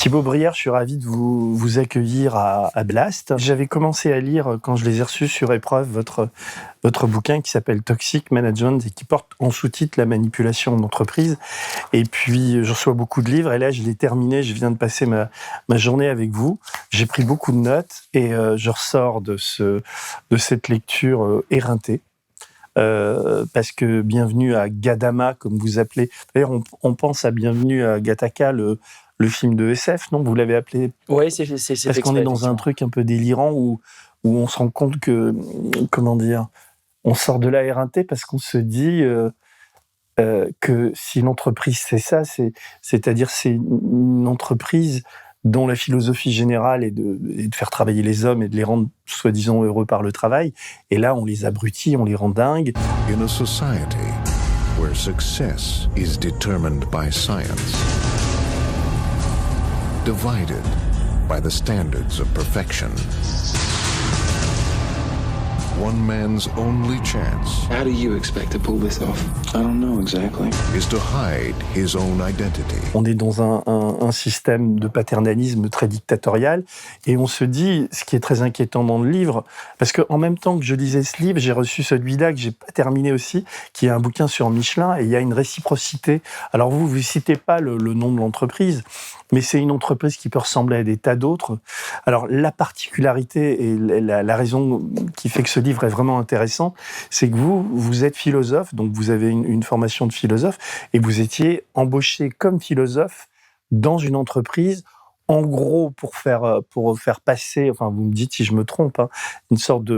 Thibaut Brière, je suis ravi de vous accueillir à Blast. J'avais commencé à lire, quand je les ai reçus sur épreuve, votre bouquin qui s'appelle Toxic Management et qui porte en sous-titre la manipulation d'entreprise. Et puis, je reçois beaucoup de livres et là, je l'ai terminé. Je viens de passer ma journée avec vous. J'ai pris beaucoup de notes et je ressors de cette lecture éreintée. Parce que Bienvenue à Gadama, comme vous appelez. D'ailleurs, on pense à Bienvenue à Gattaca, le film de SF, non? Vous l'avez appelé? Oui, c'est parce qu'on est dans un truc un peu délirant où on se rend compte que, comment dire, on sort de la R1T parce qu'on se dit que si l'entreprise c'est ça, c'est-à-dire c'est une entreprise dont la philosophie générale est de faire travailler les hommes et de les rendre soi-disant heureux par le travail. Et là, on les abrutit, on les rend dingues. In a society where success is determined by science, divided by the standards of perfection, one man's only chance How do you expect to pull this off? I don't know exactly. is to hide his own identity. On est dans un système de paternalisme très dictatorial et on se dit, ce qui est très inquiétant dans le livre, parce qu'en même temps que je lisais ce livre, j'ai reçu celui-là que j'ai pas terminé aussi, qui est un bouquin sur Michelin, et il y a une réciprocité. Alors vous citez pas le nom de l'entreprise, mais c'est une entreprise qui peut ressembler à des tas d'autres. Alors la particularité et la raison qui fait que ce livre est vraiment intéressant, c'est que vous êtes philosophe, donc vous avez une formation de philosophe, et vous étiez embauché comme philosophe dans une entreprise, en gros pour faire passer, enfin vous me dites si je me trompe, hein, une sorte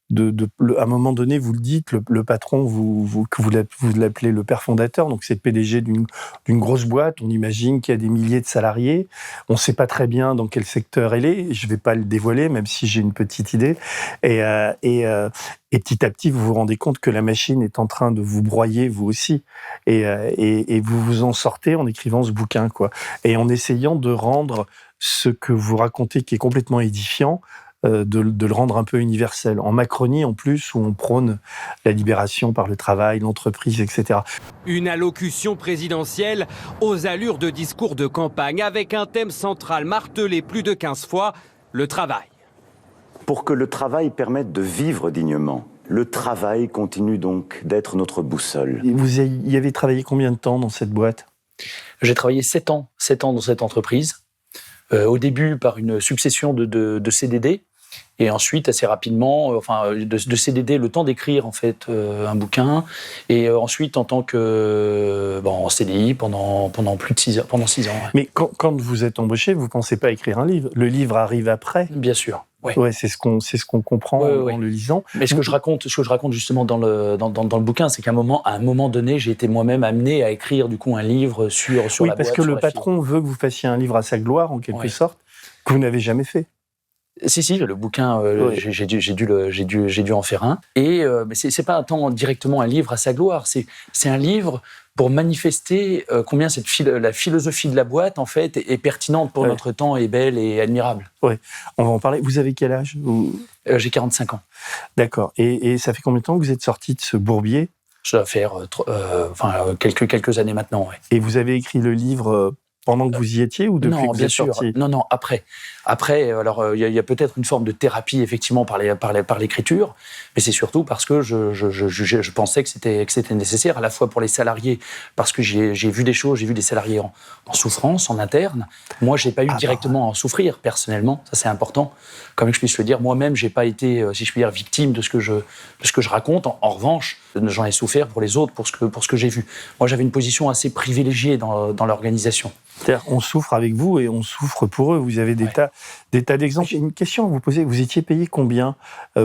à un moment donné, vous le dites, le patron, que vous l'appelez le père fondateur, donc c'est le PDG d'une grosse boîte, on imagine qu'il y a des milliers de salariés, on ne sait pas très bien dans quel secteur elle est, je ne vais pas le dévoiler, même si j'ai une petite idée, et petit à petit, vous vous rendez compte que la machine est en train de vous broyer, vous aussi, et vous vous en sortez en écrivant ce bouquin, quoi, et en essayant de rendre ce que vous racontez, qui est complètement édifiant, de le rendre un peu universel. En Macronie, en plus, où on prône la libération par le travail, l'entreprise, etc. Une allocution présidentielle aux allures de discours de campagne, avec un thème central martelé plus de 15 fois, le travail. Pour que le travail permette de vivre dignement, le travail continue donc d'être notre boussole. Et vous y avez travaillé combien de temps dans cette boîte? J'ai travaillé 7 ans dans cette entreprise. Au début, par une succession de CDD, et ensuite, assez rapidement, de CDD, le temps d'écrire en fait un bouquin, et ensuite en tant que en CDI pendant plus de 6 ans. Ouais. Mais quand vous êtes embauché, vous pensez pas écrire un livre. Le livre arrive après. Bien sûr. Ouais, c'est ce qu'on comprend en le lisant. Mais ce que je raconte justement dans le bouquin, c'est qu'à un moment donné, j'ai été moi-même amené à écrire du coup un livre sur la boîte. Oui, parce que le patron veut que vous fassiez un livre à sa gloire, en quelque sorte, que vous n'avez jamais fait. Si, le bouquin, j'ai dû en faire un. Et mais c'est pas tant directement un livre à sa gloire, c'est un livre pour manifester combien la philosophie de la boîte en fait est pertinente pour notre temps, est belle et admirable. Oui, on va en parler. Vous avez quel âge? J'ai 45 ans. D'accord. Et ça fait combien de temps que vous êtes sorti de ce bourbier? Ça va faire quelques années maintenant. Ouais. Et vous avez écrit le livre pendant que vous y étiez ou depuis que vous êtes sorti? Non, après. Après, alors il y a peut-être une forme de thérapie effectivement par l'écriture, mais c'est surtout parce que je pensais que c'était nécessaire à la fois pour les salariés, parce que j'ai vu des choses, j'ai vu des salariés en souffrance en interne. Moi, j'ai pas eu directement à en souffrir personnellement, ça c'est important. Comme je puisse le dire, moi-même, j'ai pas été, si je puis dire, victime de ce que je raconte. En revanche, j'en ai souffert pour les autres, pour ce que j'ai vu. Moi, j'avais une position assez privilégiée dans l'organisation. C'est-à-dire, on souffre avec vous et on souffre pour eux. Vous avez des tas d'exemples. J'ai une question à vous poser. Vous étiez payé combien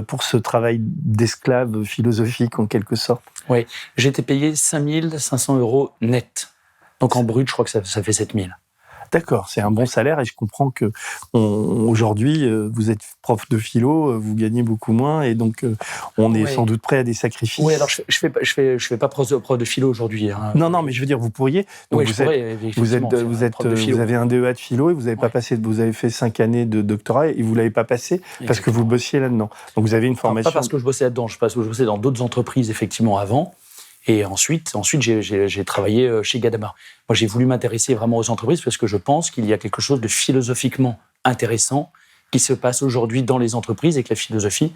pour ce travail d'esclave philosophique, en quelque sorte? Oui, j'ai été payé 5 500 € net. Donc en brut, je crois que ça fait 7 000. D'accord, c'est un bon salaire et je comprends que aujourd'hui, vous êtes prof de philo, vous gagnez beaucoup moins et donc on est sans doute prêt à des sacrifices. Oui, alors je fais pas prof de philo aujourd'hui. Hein. Non, mais je veux dire, vous pourriez. Donc vous avez un DEA de philo et vous avez pas passé, vous avez fait 5 années de doctorat et vous l'avez pas passé parce que vous bossiez là-dedans. Donc vous avez une formation. Pas parce que je bossais là-dedans, je bossais dans d'autres entreprises effectivement avant. Et ensuite j'ai travaillé chez Gadama. Moi, j'ai voulu m'intéresser vraiment aux entreprises parce que je pense qu'il y a quelque chose de philosophiquement intéressant qui se passe aujourd'hui dans les entreprises et que la philosophie,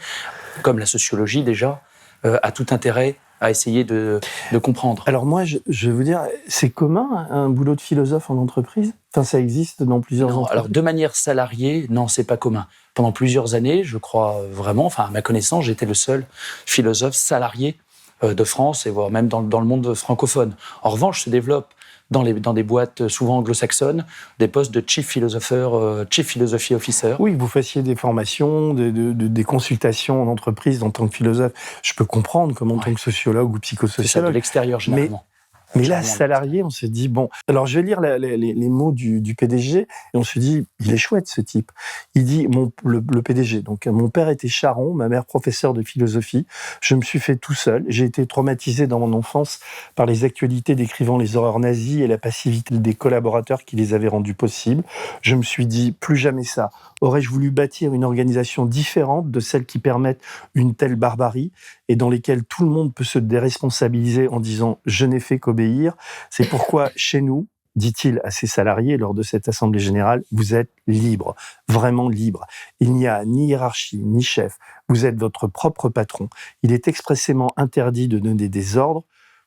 comme la sociologie déjà, a tout intérêt à essayer de comprendre. Alors moi, je vais vous dire, c'est commun un boulot de philosophe en entreprise ? Enfin, ça existe dans plusieurs entreprises. Alors, de manière salariée, non, c'est pas commun. Pendant plusieurs années, je crois vraiment, enfin, à ma connaissance, j'étais le seul philosophe salarié de France et voire même dans le monde francophone. En revanche, se développent dans des boîtes souvent anglo-saxonnes des postes de chief philosophy officer. Oui, vous fassiez des formations, des consultations en entreprise en tant que philosophe. Je peux comprendre comme en tant que sociologue ou C'est ça, psychosociologue. de l'extérieur généralement. Mais là, salarié, on s'est dit, bon... Alors, je vais lire les mots du PDG, et on se dit, il est chouette, ce type. Il dit, le PDG, donc, mon père était charron, ma mère professeure de philosophie. Je me suis fait tout seul. J'ai été traumatisé dans mon enfance par les actualités décrivant les horreurs nazies et la passivité des collaborateurs qui les avaient rendues possibles. Je me suis dit, plus jamais ça. Aurais-je voulu bâtir une organisation différente de celles qui permettent une telle barbarie et dans lesquelles tout le monde peut se déresponsabiliser en disant « je n'ai fait qu'obéir ». C'est pourquoi, chez nous, dit-il à ses salariés lors de cette assemblée générale, vous êtes libres, vraiment libres. Il n'y a ni hiérarchie, ni chef. Vous êtes votre propre patron. Il est expressément interdit de donner des ordres.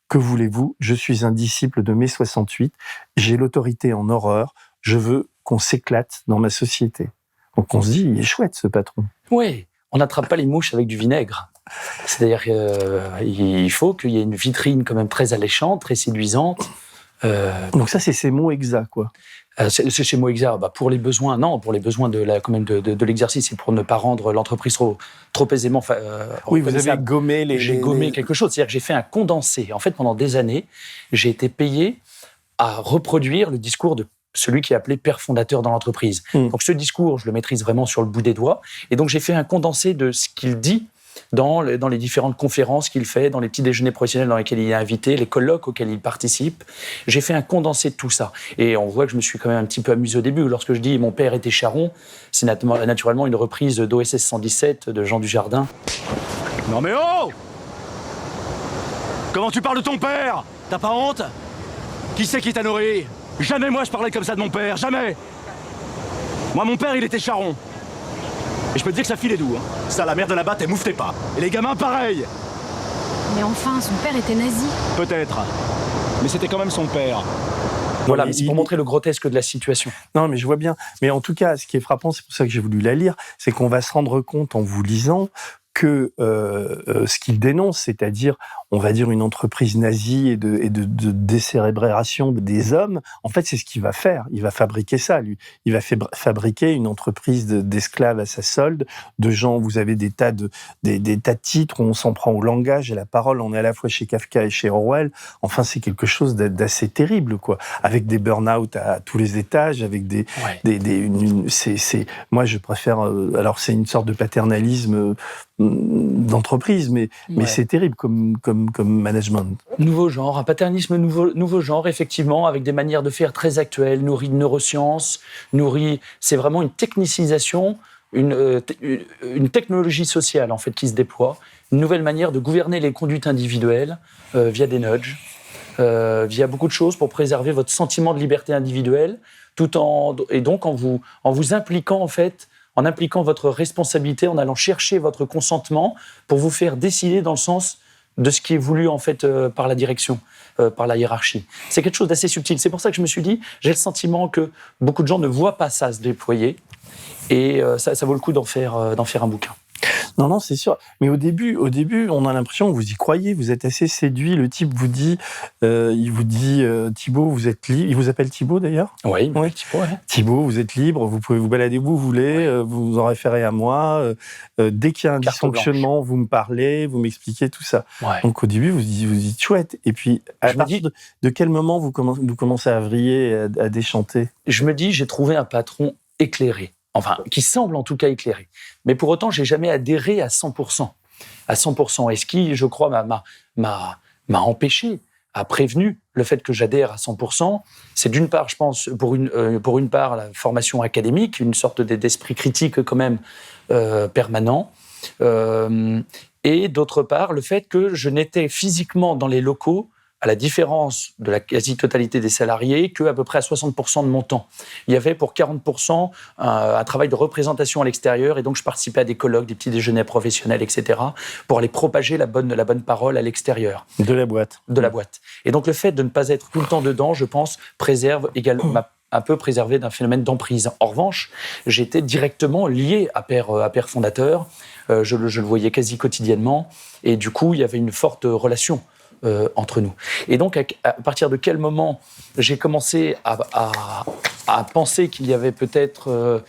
Que voulez-vous ? Je suis un disciple de mai 68. J'ai l'autorité en horreur. Je veux qu'on s'éclate dans ma société. Donc on se dit, il est chouette ce patron. Oui, on n'attrape pas les mouches avec du vinaigre. C'est-à-dire qu'il faut qu'il y ait une vitrine quand même très alléchante, très séduisante. Donc ça, c'est ces mots exacts, quoi. C'est chez moi exact. Pour les besoins, non, pour les besoins de l'exercice et pour ne pas rendre l'entreprise trop aisément. Oui, vous avez gommé J'ai gommé quelque chose. C'est-à-dire que j'ai fait un condensé. En fait, pendant des années, j'ai été payé à reproduire le discours de celui qui est appelé père fondateur dans l'entreprise. Donc ce discours, je le maîtrise vraiment sur le bout des doigts. Et donc j'ai fait un condensé de ce qu'il dit dans les différentes conférences qu'il fait, dans les petits déjeuners professionnels dans lesquels il est invité, les colloques auxquels il participe. J'ai fait un condensé de tout ça. Et on voit que je me suis quand même un petit peu amusé au début. Lorsque je dis « mon père était charron », c'est naturellement une reprise d'OSS 117 de Jean Dujardin. Non mais oh ! Comment tu parles de ton père ? T'as pas honte ? Qui c'est qui t'a nourri ? Jamais moi je parlais comme ça de mon père, jamais. Moi mon père il était charron. Et je peux te dire que sa fille est doux. Hein. Ça la mère de la batte elle mouftait pas. Et les gamins pareil. Mais enfin, son père était nazi. Peut-être. Mais c'était quand même son père. Voilà, mais c'est pour montrer le grotesque de la situation. Non, mais je vois bien. Mais en tout cas, ce qui est frappant, c'est pour ça que j'ai voulu la lire, c'est qu'on va se rendre compte en vous lisant que ce qu'il dénonce, c'est-à-dire, on va dire, une entreprise nazie et de décérébration des hommes, en fait, c'est ce qu'il va faire. Il va fabriquer ça, lui. Il va fabriquer une entreprise d'esclaves à sa solde, de gens, vous avez des tas de titres où on s'en prend au langage et la parole, on est à la fois chez Kafka et chez Orwell. Enfin, c'est quelque chose d'assez terrible, quoi. Avec des burn-out à tous les étages, avec moi, je préfère... alors, c'est une sorte de paternalisme d'entreprise, mais c'est terrible comme management. Nouveau genre, un paternisme nouveau genre, effectivement, avec des manières de faire très actuelles, nourri de neurosciences, c'est vraiment une technicisation, une technologie sociale, en fait, qui se déploie, une nouvelle manière de gouverner les conduites individuelles via des nudges, via beaucoup de choses pour préserver votre sentiment de liberté individuelle, et donc en vous impliquant, en fait, en impliquant votre responsabilité, en allant chercher votre consentement pour vous faire décider dans le sens de ce qui est voulu en fait par la direction, par la hiérarchie. C'est quelque chose d'assez subtil. C'est pour ça que je me suis dit, j'ai le sentiment que beaucoup de gens ne voient pas ça se déployer et ça vaut le coup d'en faire un bouquin. Non, c'est sûr. Mais au début, on a l'impression que vous y croyez, vous êtes assez séduit. Le type vous dit, Thibaut, vous êtes libre. Il vous appelle Thibaut d'ailleurs ? Oui. Thibaut, ouais. Thibaut, vous êtes libre, vous pouvez vous balader où vous voulez, vous vous en référez à moi. Dès qu'il y a un dysfonctionnement, vous me parlez, vous m'expliquez tout ça. Ouais. Donc au début, vous dites chouette. Et puis, à partir de quel moment vous commencez à vriller, à déchanter ? Je me dis, j'ai trouvé un patron éclairé. Enfin, qui semble en tout cas éclairé. Mais pour autant, j'ai jamais adhéré à 100%. À 100%. Et ce qui, je crois, m'a empêché, a prévenu le fait que j'adhère à 100%, c'est d'une part, je pense, pour une part, la formation académique, une sorte d'esprit critique quand même permanent, Et d'autre part, le fait que je n'étais physiquement dans les locaux, à la différence de la quasi-totalité des salariés, qu'à peu près à 60% de mon temps. Il y avait pour 40% un travail de représentation à l'extérieur, et donc je participais à des colloques, des petits déjeuners professionnels, etc., pour aller propager la bonne parole à l'extérieur. De la boîte. De la boîte. Et donc le fait de ne pas être tout le temps dedans, je pense, préserve également, m'a un peu préservé d'un phénomène d'emprise. En revanche, j'étais directement lié à Père Fondateur, je le voyais quasi quotidiennement, et du coup, il y avait une forte relation entre nous. Et donc, à partir de quel moment j'ai commencé à penser qu'il y avait peut-être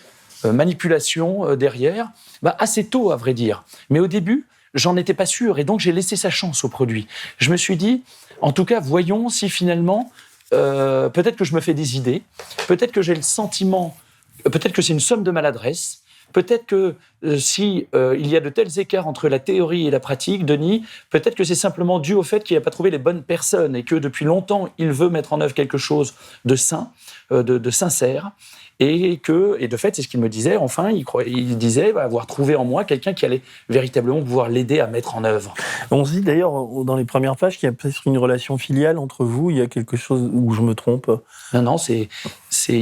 manipulation derrière ? Assez tôt, à vrai dire. Mais au début, j'en étais pas sûr, et donc j'ai laissé sa chance au produit. Je me suis dit, en tout cas, voyons si finalement, peut-être que je me fais des idées, peut-être que j'ai le sentiment, peut-être que c'est une somme de maladresse, peut-être que si il y a de tels écarts entre la théorie et la pratique, Denis, peut-être que c'est simplement dû au fait qu'il n'a pas trouvé les bonnes personnes et que depuis longtemps, il veut mettre en œuvre quelque chose de sain, de sincère. Et de fait, c'est ce qu'il me disait, enfin, il disait avoir trouvé en moi quelqu'un qui allait véritablement pouvoir l'aider à mettre en œuvre. On se dit d'ailleurs, dans les premières pages, qu'il y a peut-être une relation filiale entre vous, il y a quelque chose où je me trompe ? Non, il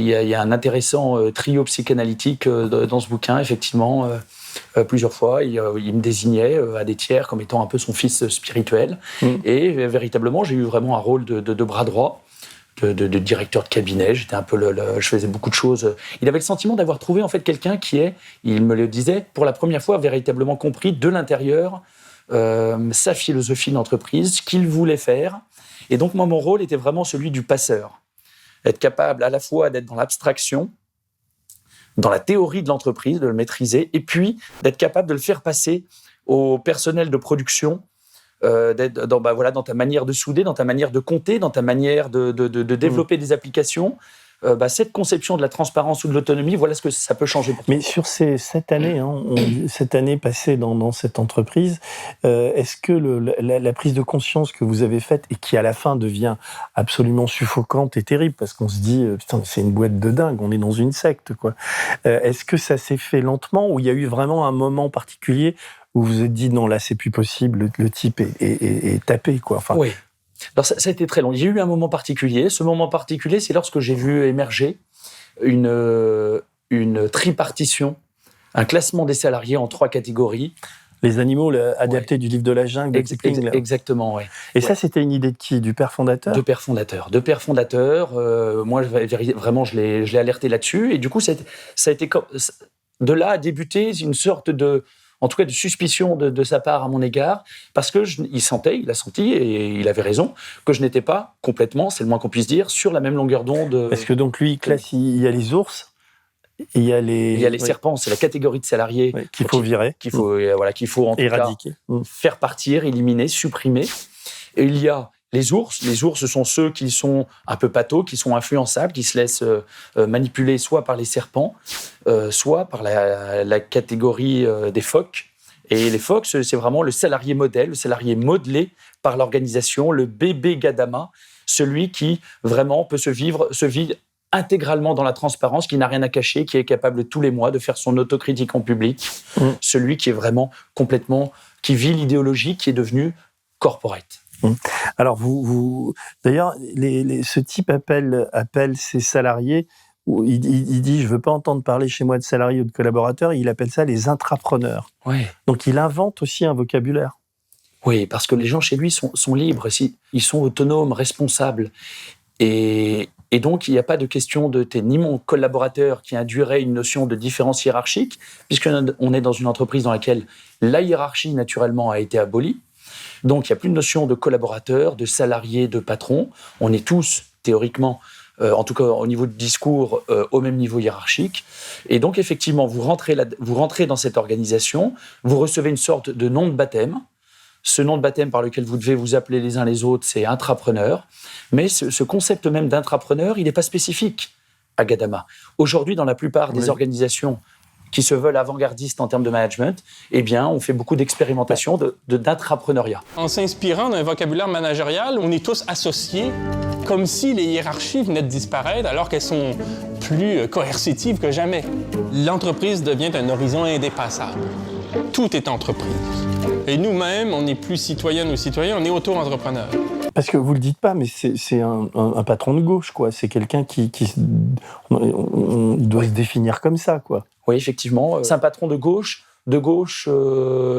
y a un intéressant trio psychanalytique dans ce bouquin, effectivement, plusieurs fois. Il me désignait à des tiers comme étant un peu son fils spirituel. Et véritablement, j'ai eu vraiment un rôle de bras droit. De directeur de cabinet, j'étais un peu je faisais beaucoup de choses. Il avait le sentiment d'avoir trouvé en fait quelqu'un qui il me le disait, pour la première fois véritablement compris de l'intérieur sa philosophie d'entreprise, ce qu'il voulait faire. Et donc moi, mon rôle était vraiment celui du passeur. Être capable à la fois d'être dans l'abstraction, dans la théorie de l'entreprise, de le maîtriser, et puis d'être capable de le faire passer au personnel de production, d'être dans ta manière de souder, dans ta manière de compter, dans ta manière de développer des applications. Cette conception de la transparence ou de l'autonomie, voilà ce que ça peut changer pour toi. Mais sur ces 7 années, cette année passée dans cette entreprise, est-ce que la prise de conscience que vous avez faite et qui à la fin devient absolument suffocante et terrible, parce qu'on se dit putain, c'est une boîte de dingue, on est dans une secte, quoi. Est-ce que ça s'est fait lentement ou il y a eu vraiment un moment particulier où vous vous êtes dit non, là c'est plus possible, le type est tapé, quoi. Enfin, oui. Alors ça a été très long. Il y a eu un moment particulier. Ce moment particulier, c'est lorsque j'ai vu émerger une tripartition, un classement des salariés en 3 catégories. Les animaux adaptés du livre de la jungle de Kipling. Exactement, oui. Et ça, c'était une idée de qui ? Du père fondateur ? De père fondateur. Moi, vraiment, je l'ai alerté là-dessus. Et du coup, ça a été de là a débuté une sorte en tout cas de suspicion de sa part à mon égard, parce que il a senti, et il avait raison, que je n'étais pas complètement, c'est le moins qu'on puisse dire, sur la même longueur d'onde. Parce que donc lui, il y a les ours, il y a les serpents, c'est la catégorie de salariés qu'il faut virer, qu'il faut en tout éradiquer, faire partir, éliminer, supprimer. Et il y a les ours. Les ours, ce sont ceux qui sont un peu pâteaux, qui sont influençables, qui se laissent manipuler soit par les serpents, soit par la catégorie des phoques. Et les phoques, c'est vraiment le salarié modèle, le salarié modelé par l'organisation, le bébé Gadama, celui qui vraiment peut se vivre intégralement dans la transparence, qui n'a rien à cacher, qui est capable tous les mois de faire son autocritique en public, celui qui est vraiment complètement, qui vit l'idéologie, qui est devenu corporate. Alors, d'ailleurs, ce type appelle ses salariés, il dit « je ne veux pas entendre parler chez moi de salariés ou de collaborateurs », il appelle ça les intrapreneurs. Ouais. Donc, il invente aussi un vocabulaire. Oui, parce que les gens chez lui sont libres, ils sont autonomes, responsables. Et donc, il n'y a pas de question de « t'es ni mon collaborateur » qui induirait une notion de différence hiérarchique, puisqu'on est dans une entreprise dans laquelle la hiérarchie, naturellement, a été abolie. Donc, il n'y a plus de notion de collaborateur, de salarié, de patron. On est tous, théoriquement, en tout cas au niveau de discours, au même niveau hiérarchique. Et donc, effectivement, vous rentrez dans cette organisation, vous recevez une sorte de nom de baptême. Ce nom de baptême par lequel vous devez vous appeler les uns les autres, c'est intrapreneur. Mais ce concept même d'intrapreneur, il n'est pas spécifique à Gadama. Aujourd'hui, dans la plupart des organisations qui se veulent avant-gardistes en termes de management, eh bien, on fait beaucoup d'expérimentation d'intrapreneuriat. En s'inspirant d'un vocabulaire managérial, on est tous associés comme si les hiérarchies venaient de disparaître alors qu'elles sont plus coercitives que jamais. L'entreprise devient un horizon indépassable. Tout est entreprise. Et nous-mêmes, on n'est plus citoyennes ou citoyens, on est auto-entrepreneurs. Parce que vous le dites pas, mais c'est un patron de gauche, quoi. C'est quelqu'un qui il doit se définir comme ça, quoi. Oui, effectivement. C'est un patron de gauche,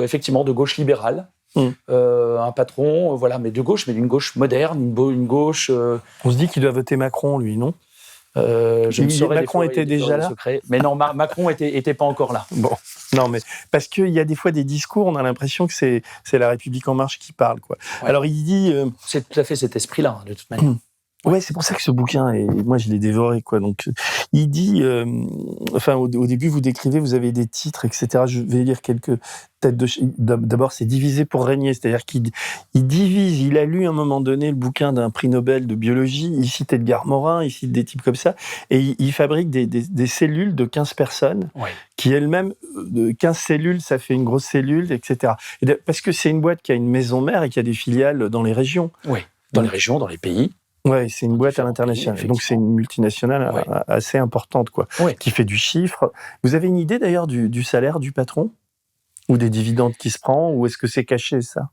effectivement, de gauche libérale. Un patron, voilà, mais de gauche, mais d'une gauche moderne, une gauche... On se dit qu'il doit voter Macron, lui, non? Macron était déjà là. Mais non, Macron était pas encore là. Bon, non, mais parce qu'il y a des fois des discours, on a l'impression que c'est la République En Marche qui parle, quoi. Ouais. Alors il dit... C'est tout à fait cet esprit-là, de toute manière. Ouais, c'est pour ça que ce bouquin, et moi je l'ai dévoré, quoi. Donc, il dit, au début vous décrivez, vous avez des titres, etc. Je vais lire quelques têtes de. D'abord, c'est diviser pour régner, c'est-à-dire qu'il divise. Il a lu à un moment donné le bouquin d'un prix Nobel de biologie. Il cite Edgar Morin, il cite des types comme ça, et il fabrique des cellules de 15 personnes, qui elles-mêmes, 15 cellules, ça fait une grosse cellule, etc. Parce que c'est une boîte qui a une maison mère et qui a des filiales dans les régions. Oui, dans les régions, dans les pays. Ouais, c'est une boîte à l'international. Donc c'est une multinationale assez importante, quoi, qui fait du chiffre. Vous avez une idée d'ailleurs du salaire du patron, ou des dividendes qu'il se prend, ou est-ce que c'est caché, ça?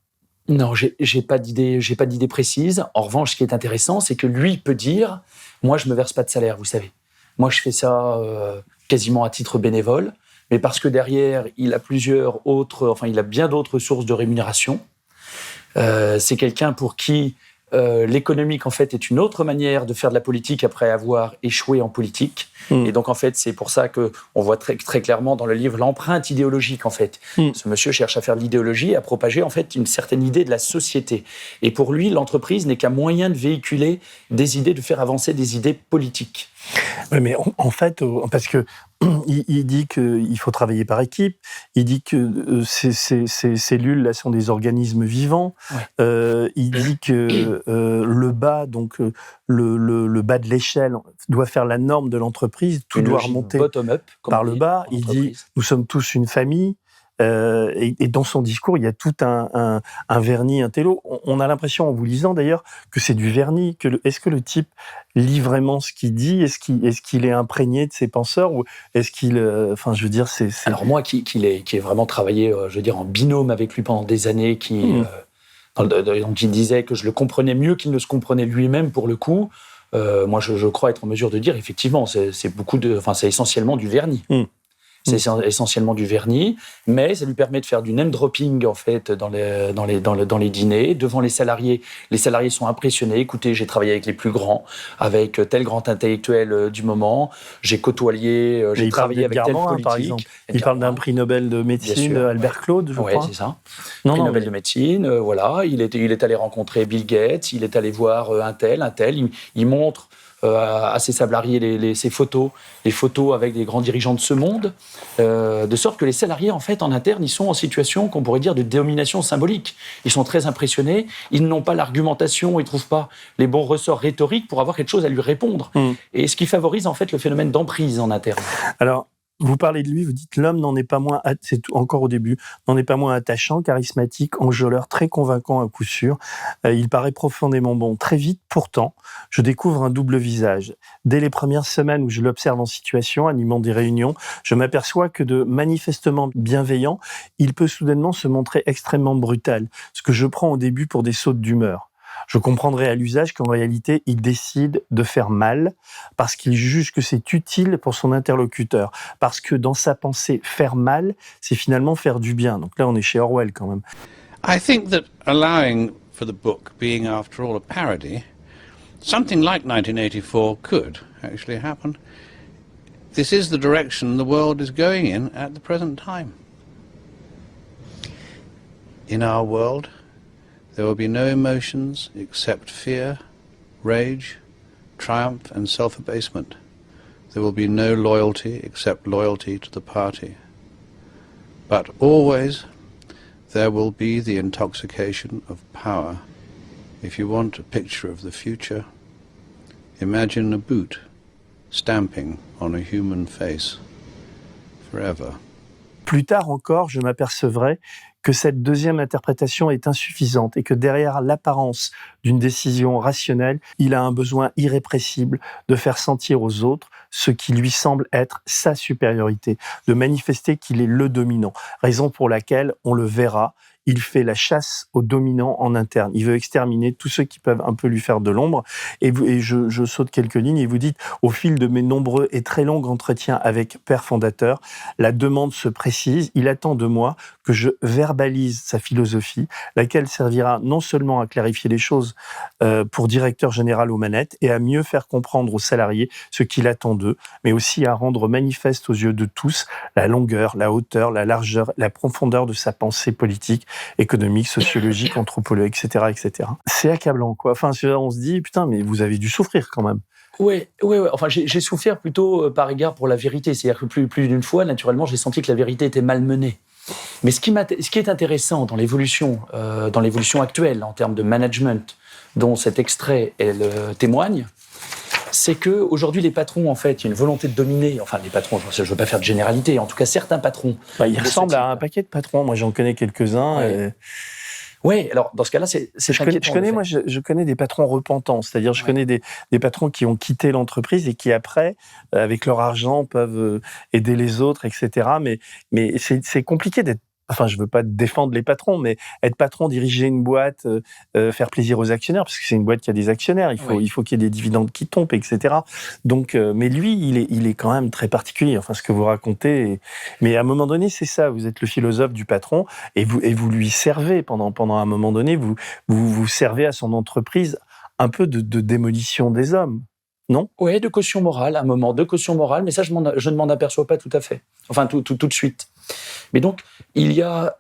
Non, j'ai pas d'idée précise. En revanche, ce qui est intéressant, c'est que lui peut dire, moi je me verse pas de salaire, vous savez. Moi je fais ça quasiment à titre bénévole, mais parce que derrière il a il a bien d'autres sources de rémunération. C'est quelqu'un pour qui l'économique, en fait, est une autre manière de faire de la politique après avoir échoué en politique. Et donc, en fait, c'est pour ça qu'on voit très, très clairement dans le livre l'empreinte idéologique, en fait. Ce monsieur cherche à faire de l'idéologie, à propager, en fait, une certaine idée de la société. Et pour lui, l'entreprise n'est qu'un moyen de véhiculer des idées, de faire avancer des idées politiques. Oui, mais en fait, parce que il dit qu'il faut travailler par équipe, il dit que ces cellules-là sont des organismes vivants, il dit que le bas, donc le bas de l'échelle, doit faire la norme de l'entreprise, tout doit remonter bottom-up, par le bas. Il dit, nous sommes tous une famille. Et dans son discours, il y a tout un vernis intello. On a l'impression, en vous lisant d'ailleurs, que c'est du vernis. Est-ce que le type lit vraiment ce qu'il dit? Est-ce qu'il est imprégné de ses penseurs, ou est-ce qu'il, je veux dire, c'est... Alors moi, qui ai vraiment travaillé, je veux dire, en binôme avec lui pendant des années, donc il disait que je le comprenais mieux qu'il ne se comprenait lui-même pour le coup. Moi, je crois être en mesure de dire, effectivement, c'est essentiellement du vernis. C'est essentiellement du vernis, mais ça lui permet de faire du name dropping, en fait, dans les dîners, devant les salariés. Les salariés sont impressionnés. Écoutez, j'ai travaillé avec les plus grands, avec tel grand intellectuel du moment. J'ai côtoyé, j'ai travaillé avec tel politique. Par exemple. Il parle d'un prix Nobel de médecine, Albert Claude, je crois. Oui, c'est ça. Prix Nobel de médecine, voilà. Il est allé rencontrer Bill Gates, il est allé voir un tel. Il montre à ses salariés ses photos, les photos avec des grands dirigeants de ce monde, de sorte que les salariés, en fait, en interne, ils sont en situation, qu'on pourrait dire, de domination symbolique. Ils sont très impressionnés, ils n'ont pas l'argumentation, ils ne trouvent pas les bons ressorts rhétoriques pour avoir quelque chose à lui répondre. Et ce qui favorise, en fait, le phénomène d'emprise en interne. Alors, vous parlez de lui, vous dites l'homme n'en est pas moins, c'est encore au début, n'en est pas moins attachant, charismatique, enjôleur, très convaincant à coup sûr. Il paraît profondément bon. Très vite, pourtant, je découvre un double visage. Dès les premières semaines où je l'observe en situation, animant des réunions, je m'aperçois que de manifestement bienveillant, il peut soudainement se montrer extrêmement brutal, ce que je prends au début pour des sautes d'humeur. Je comprendrai à l'usage qu'en réalité, il décide de faire mal parce qu'il juge que c'est utile pour son interlocuteur. Parce que dans sa pensée, faire mal, c'est finalement faire du bien. Donc là, on est chez Orwell quand même. I think that allowing for the book being, after all, a parody, something like 1984 could actually happen. This is the direction the world is going in at the present time. In our world, there will be no emotions except fear, rage, triumph and self-abasement. There will be no loyalty except loyalty to the party. But always there will be the intoxication of power. If you want a picture of the future, imagine a boot stamping on a human face forever. Plus tard encore, je m'apercevrai que cette deuxième interprétation est insuffisante et que derrière l'apparence d'une décision rationnelle, il a un besoin irrépressible de faire sentir aux autres ce qui lui semble être sa supériorité, de manifester qu'il est le dominant, raison pour laquelle, on le verra, il fait la chasse aux dominants en interne. Il veut exterminer tous ceux qui peuvent un peu lui faire de l'ombre. Et je saute quelques lignes et vous dites, au fil de mes nombreux et très longs entretiens avec Père Fondateur, la demande se précise. Il attend de moi que je verbalise sa philosophie, laquelle servira non seulement à clarifier les choses pour directeur général aux manettes et à mieux faire comprendre aux salariés ce qu'il attend d'eux, mais aussi à rendre manifeste aux yeux de tous la longueur, la hauteur, la largeur, la profondeur de sa pensée politique, économique, sociologique, anthropologique, etc., etc. C'est accablant, quoi. Enfin, on se dit, putain, mais vous avez dû souffrir quand même. Ouais. Enfin, j'ai souffert plutôt par égard pour la vérité. C'est-à-dire que plus d'une fois, naturellement, j'ai senti que la vérité était malmenée. Mais ce qui est intéressant dans l'évolution actuelle, en termes de management, dont cet extrait témoigne, c'est qu'aujourd'hui, les patrons, en fait, il y a une volonté de dominer. Enfin, les patrons, je ne veux pas faire de généralité. En tout cas, certains patrons. Ils ressemblent à un paquet de patrons. Moi, j'en connais quelques-uns. Ouais. Oui, alors dans ce cas-là, c'est inquiétant. Je connais des patrons repentants, c'est-à-dire je connais des patrons qui ont quitté l'entreprise et qui après, avec leur argent, peuvent aider les autres, etc. Mais c'est compliqué d'être. Enfin, je veux pas défendre les patrons, mais être patron, diriger une boîte, faire plaisir aux actionnaires, parce que c'est une boîte qui a des actionnaires, il faut qu'il y ait des dividendes qui tombent, etc. Donc, mais lui, il est quand même très particulier. Enfin, ce que vous racontez. Mais à un moment donné, c'est ça. Vous êtes le philosophe du patron et vous lui servez pendant un moment donné. Vous servez à son entreprise un peu de démolition des hommes. Non ? Oui, de caution morale, un moment de caution morale, mais ça, je ne m'en aperçois pas tout à fait. Enfin, tout de suite. Mais donc, il y a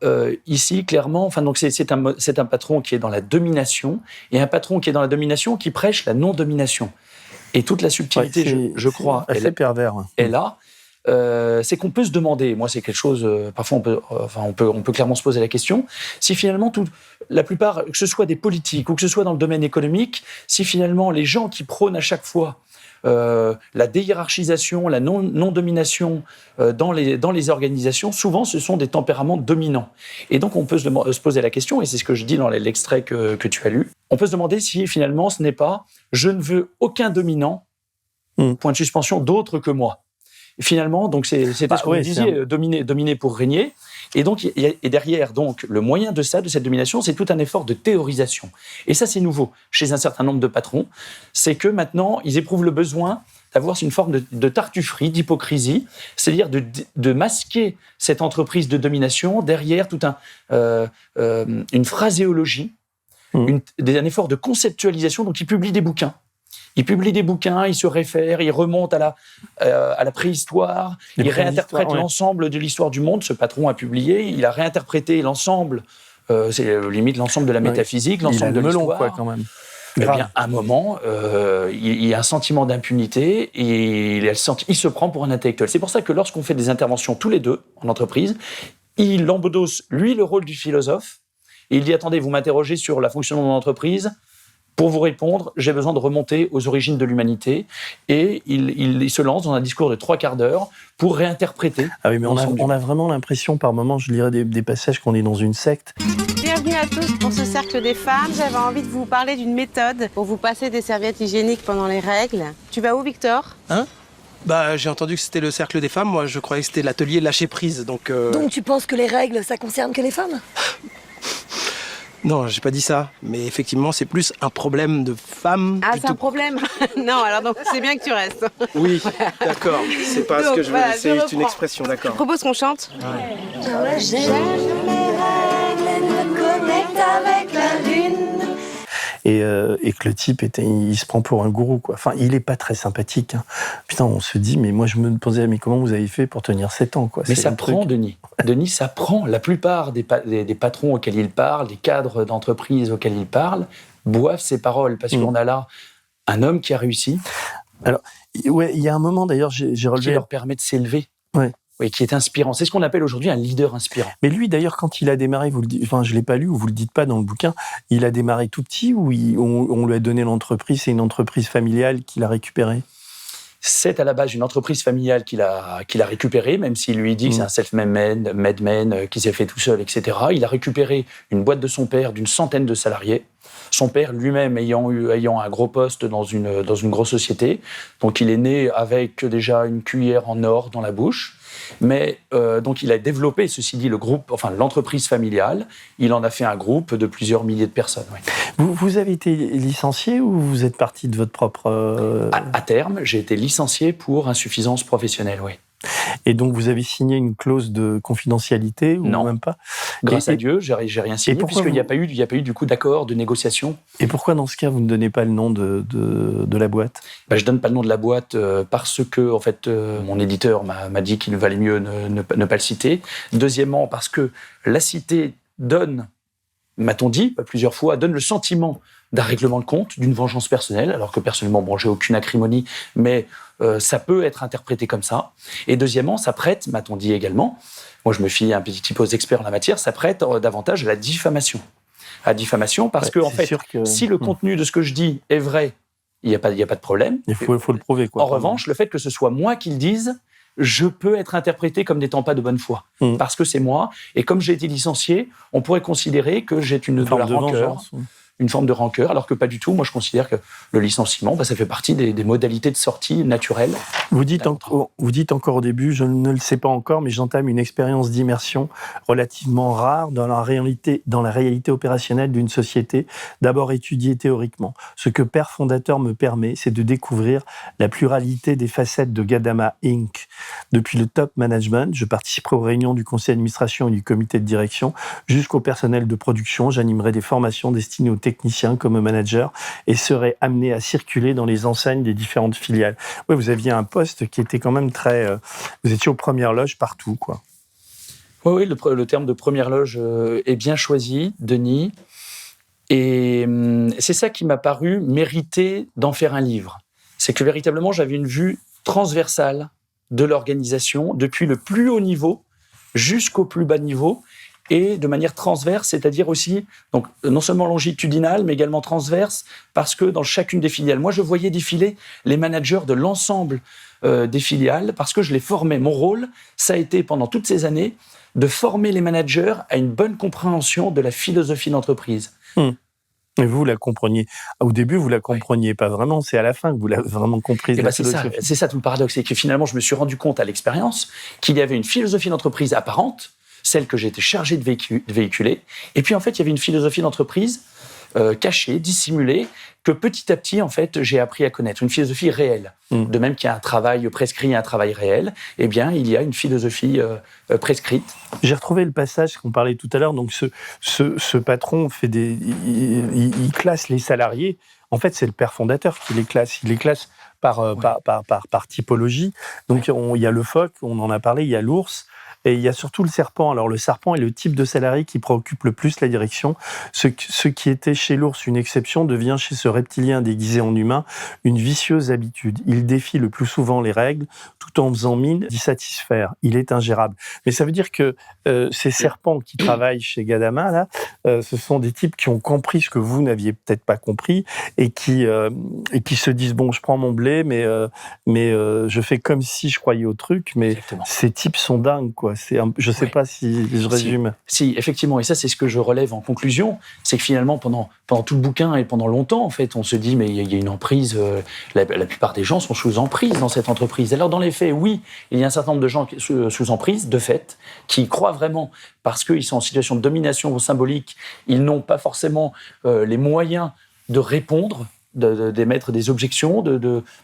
ici, clairement, enfin, donc c'est un patron qui est dans la domination, et un patron qui est dans la domination qui prêche la non-domination. Et toute la subtilité, je crois, assez pervers. est là. C'est qu'on peut se demander, moi c'est quelque chose, parfois on peut clairement se poser la question, si finalement la plupart, que ce soit des politiques ou que ce soit dans le domaine économique, si finalement les gens qui prônent à chaque fois la déhiérarchisation, la non-domination dans les organisations, souvent ce sont des tempéraments dominants. Et donc on peut se poser la question, et c'est ce que je dis dans l'extrait que tu as lu, on peut se demander si finalement ce n'est pas « je ne veux aucun dominant, point de suspension, d'autre que moi ». Finalement, donc c'était ce que vous disiez, dominer pour régner. Et donc, et derrière, donc, le moyen de cette domination, c'est tout un effort de théorisation. Et ça, c'est nouveau chez un certain nombre de patrons. C'est que maintenant, ils éprouvent le besoin d'avoir une forme de tartufferie, d'hypocrisie, c'est-à-dire de masquer cette entreprise de domination derrière tout une phraséologie, un effort de conceptualisation. Donc, ils publient des bouquins. Ils publient des bouquins, ils se réfèrent, ils remontent à la préhistoire, ils réinterprètent l'ensemble de l'histoire du monde. Ce patron a publié, il a réinterprété l'ensemble, c'est limite l'ensemble de la métaphysique, l'ensemble de l'histoire. Quoi, quand même. Eh bien, à un moment, il y a un sentiment d'impunité et il se prend pour un intellectuel. C'est pour ça que lorsqu'on fait des interventions tous les deux en entreprise, il embodosse, lui, le rôle du philosophe et il dit « Attendez, vous m'interrogez sur la fonction de mon entreprise ?» Pour vous répondre, j'ai besoin de remonter aux origines de l'humanité. Et il se lance dans un discours de 3/4 d'heure pour réinterpréter. Ah oui, mais on a vraiment l'impression, par moments, je lirais des passages qu'on est dans une secte. Bienvenue à tous pour ce cercle des femmes. J'avais envie de vous parler d'une méthode pour vous passer des serviettes hygiéniques pendant les règles. Tu vas où, Victor ? J'ai entendu que c'était le cercle des femmes. Moi, je croyais que c'était l'atelier lâcher prise. Donc tu penses que les règles, ça concerne que les femmes ? Non, j'ai pas dit ça. Mais effectivement, c'est plus un problème de femmes. Ah, c'est un problème ? Non, alors donc c'est bien que tu restes. Oui, d'accord. C'est pas ce que je veux. C'est juste une expression, d'accord. Je propose qu'on chante. J'aime les règles, me connecte avec la lune. Et que le type il se prend pour un gourou, quoi. Enfin, il est pas très sympathique. Hein. Putain, on se dit, mais moi je me posais, mais comment vous avez fait pour tenir 7 ans, quoi. Mais ça prend, Denis. Denis, ça prend. La plupart des patrons auxquels il parle, des cadres d'entreprise auxquels il parle, boivent ses paroles parce qu'on a là un homme qui a réussi. Alors, ouais, il y a un moment d'ailleurs, j'ai relevé. Qui leur permet de s'élever. Ouais. Oui, qui est inspirant. C'est ce qu'on appelle aujourd'hui un leader inspirant. Mais lui, d'ailleurs, quand il a démarré, vous le dites, enfin, je l'ai pas lu ou vous le dites pas dans le bouquin, il a démarré tout petit ou on lui a donné l'entreprise, c'est une entreprise familiale qu'il a récupérée? C'est à la base une entreprise familiale qu'il a récupérée, même s'il lui dit que c'est un self-made man qui s'est fait tout seul, etc. Il a récupéré une boîte de son père d'une 100aine de salariés. Son père lui-même ayant un gros poste dans une grosse société. Donc il est né avec déjà une cuillère en or dans la bouche. Mais donc il a développé, ceci dit, l'entreprise familiale. Il en a fait un groupe de plusieurs milliers de personnes. Oui. Vous avez été licencié ou vous êtes parti de votre propre... À terme, j'ai été licencié pour insuffisance professionnelle, oui. Et donc, vous avez signé une clause de confidentialité ou non. Même pas? Grâce à Dieu, j'ai rien signé puisqu'il n'y a pas eu du coup d'accord, de négociation. Et pourquoi dans ce cas vous ne donnez pas le nom de la boîte? Je donne pas le nom de la boîte parce que en fait mon éditeur m'a dit qu'il valait mieux ne pas le citer. Deuxièmement, parce que la cité donne, m'a-t-on dit plusieurs fois, donne le sentiment d'un règlement de compte, d'une vengeance personnelle, alors que personnellement, j'ai aucune acrimonie, mais ça peut être interprété comme ça. Et deuxièmement, ça prête, m'a-t-on dit également, moi je me fie un petit peu aux experts en la matière, ça prête davantage à la diffamation. À diffamation, parce que en fait, si le contenu de ce que je dis est vrai, il n'y a pas de problème. Il faut le prouver, quoi. En revanche, le fait que ce soit moi qui le dise, je peux être interprété comme n'étant pas de bonne foi, parce que c'est moi. Et comme j'ai été licencié, on pourrait considérer que j'ai une forme de rancœur. Une forme de rancœur, alors que pas du tout. Moi, je considère que le licenciement, ça fait partie des modalités de sortie naturelles. Vous dites encore au début, je ne le sais pas encore, mais j'entame une expérience d'immersion relativement rare dans la réalité opérationnelle d'une société, d'abord étudiée théoriquement. Ce que Père Fondateur me permet, c'est de découvrir la pluralité des facettes de Gadama Inc. Depuis le top management, je participerai aux réunions du conseil d'administration et du comité de direction, jusqu'au personnel de production. J'animerai des formations destinées aux technicien comme manager et serait amené à circuler dans les enseignes des différentes filiales. Oui, vous aviez un poste qui était quand même très... vous étiez aux premières loges partout, quoi. Oui, le terme de première loge est bien choisi, Denis. Et c'est ça qui m'a paru mériter d'en faire un livre. C'est que véritablement, j'avais une vue transversale de l'organisation, depuis le plus haut niveau jusqu'au plus bas niveau, et de manière transverse, c'est-à-dire aussi, donc, non seulement longitudinale, mais également transverse, parce que dans chacune des filiales, moi je voyais défiler les managers de l'ensemble des filiales, parce que je les formais. Mon rôle, ça a été pendant toutes ces années, de former les managers à une bonne compréhension de la philosophie d'entreprise. Et vous la compreniez. Au début, vous la compreniez pas vraiment. C'est à la fin que vous l'avez vraiment comprise. C'est ça tout le paradoxe, c'est que finalement, je me suis rendu compte à l'expérience qu'il y avait une philosophie d'entreprise apparente, celle que j'étais chargé de véhiculer. Et puis, en fait, il y avait une philosophie d'entreprise cachée, dissimulée, que petit à petit, en fait, j'ai appris à connaître. Une philosophie réelle. De même qu'il y a un travail prescrit et un travail réel, eh bien, il y a une philosophie prescrite. J'ai retrouvé le passage qu'on parlait tout à l'heure. Donc, ce patron fait il classe les salariés. En fait, c'est le père fondateur qui les classe. Il les classe par typologie. Donc, il y a le phoque, on en a parlé, il y a l'ours. Et il y a surtout le serpent. Alors, le serpent est le type de salarié qui préoccupe le plus la direction. Ce qui était chez l'ours une exception devient chez ce reptilien déguisé en humain une vicieuse habitude. Il défie le plus souvent les règles tout en faisant mine d'y satisfaire. Il est ingérable. Mais ça veut dire que ces serpents qui travaillent chez Gadama, là, ce sont des types qui ont compris ce que vous n'aviez peut-être pas compris et qui se disent, bon, je prends mon blé, mais je fais comme si je croyais au truc, mais exactement. Ces types sont dingues, quoi. Je ne sais pas si je résume. Si, effectivement, et ça, c'est ce que je relève en conclusion, c'est que finalement, pendant tout le bouquin et pendant longtemps, en fait, on se dit, mais il y a une emprise, la plupart des gens sont sous emprise dans cette entreprise. Alors, dans les faits, oui, il y a un certain nombre de gens sous emprise, de fait, qui croient vraiment, parce qu'ils sont en situation de domination symbolique, ils n'ont pas forcément les moyens de répondre, d'émettre des objections,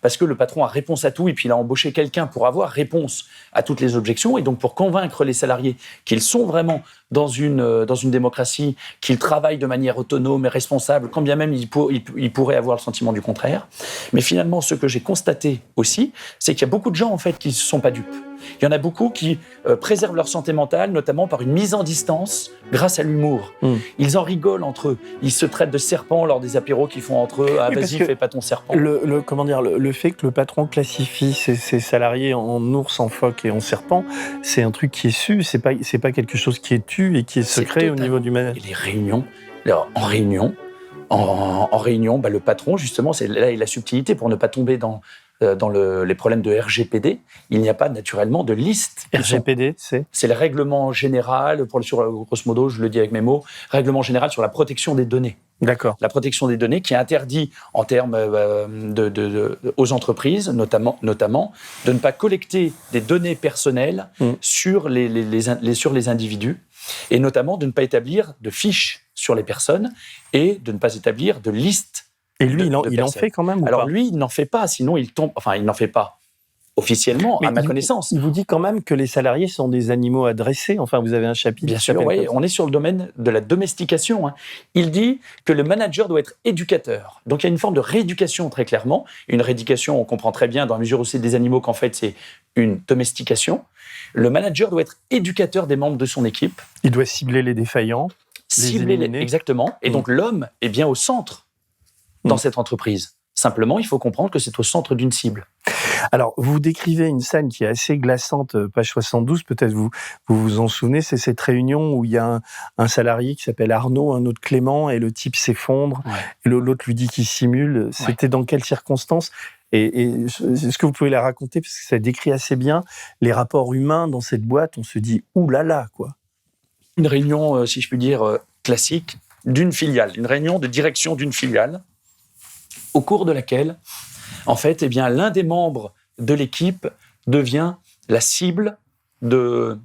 parce que le patron a réponse à tout, et puis il a embauché quelqu'un pour avoir réponse à toutes les objections, et donc pour convaincre les salariés qu'ils sont vraiment dans une démocratie, qu'ils travaillent de manière autonome et responsable, quand bien même ils pourraient avoir le sentiment du contraire. Mais finalement, ce que j'ai constaté aussi, c'est qu'il y a beaucoup de gens en fait qui ne sont pas dupes. Il y en a beaucoup qui préservent leur santé mentale, notamment par une mise en distance grâce à l'humour. Ils en rigolent entre eux. Ils se traitent de serpents lors des apéros qu'ils font entre eux. Ah, oui, vas-y, fais pas ton serpent. Le fait que le patron classifie ses salariés en ours, en phoque et en serpent, c'est un truc qui est su. C'est pas quelque chose qui est tu et qui est secret au niveau du management. Et les réunions, alors, en réunion, le patron, justement, c'est là la subtilité pour ne pas tomber dans les problèmes de RGPD, il n'y a pas naturellement de liste. RGPD, c'est le règlement général, grosso modo, je le dis avec mes mots, règlement général sur la protection des données. D'accord. La protection des données qui interdit en termes aux entreprises, notamment, de ne pas collecter des données personnelles sur les individus, et notamment de ne pas établir de fiches sur les personnes et de ne pas établir de liste. Et lui, il en fait quand même ou Alors pas lui, il n'en fait pas, sinon il tombe. Enfin, il n'en fait pas officiellement, à ma connaissance. Il vous dit quand même que les salariés sont des animaux à dresser. Enfin, vous avez un chapitre. Bien sûr, oui, on est sur le domaine de la domestication. Il dit que le manager doit être éducateur. Donc il y a une forme de rééducation très clairement. Une rééducation, on comprend très bien dans la mesure où c'est des animaux qu'en fait c'est une domestication. Le manager doit être éducateur des membres de son équipe. Il doit cibler les défaillants, exactement. Et donc l'homme est bien au centre dans cette entreprise. Simplement, il faut comprendre que c'est au centre d'une cible. Alors, vous décrivez une scène qui est assez glaçante, page 72, peut-être vous en souvenez, c'est cette réunion où il y a un salarié qui s'appelle Arnaud, un autre Clément, et le type s'effondre, et l'autre lui dit qu'il simule. C'était dans quelles circonstances ? Et est-ce que vous pouvez la raconter, parce que ça décrit assez bien les rapports humains dans cette boîte, on se dit « ouh là là », quoi. Une réunion, si je puis dire, classique d'une filiale, une réunion de direction d'une filiale, au cours de laquelle, en fait, eh bien, l'un des membres de l'équipe devient la cible de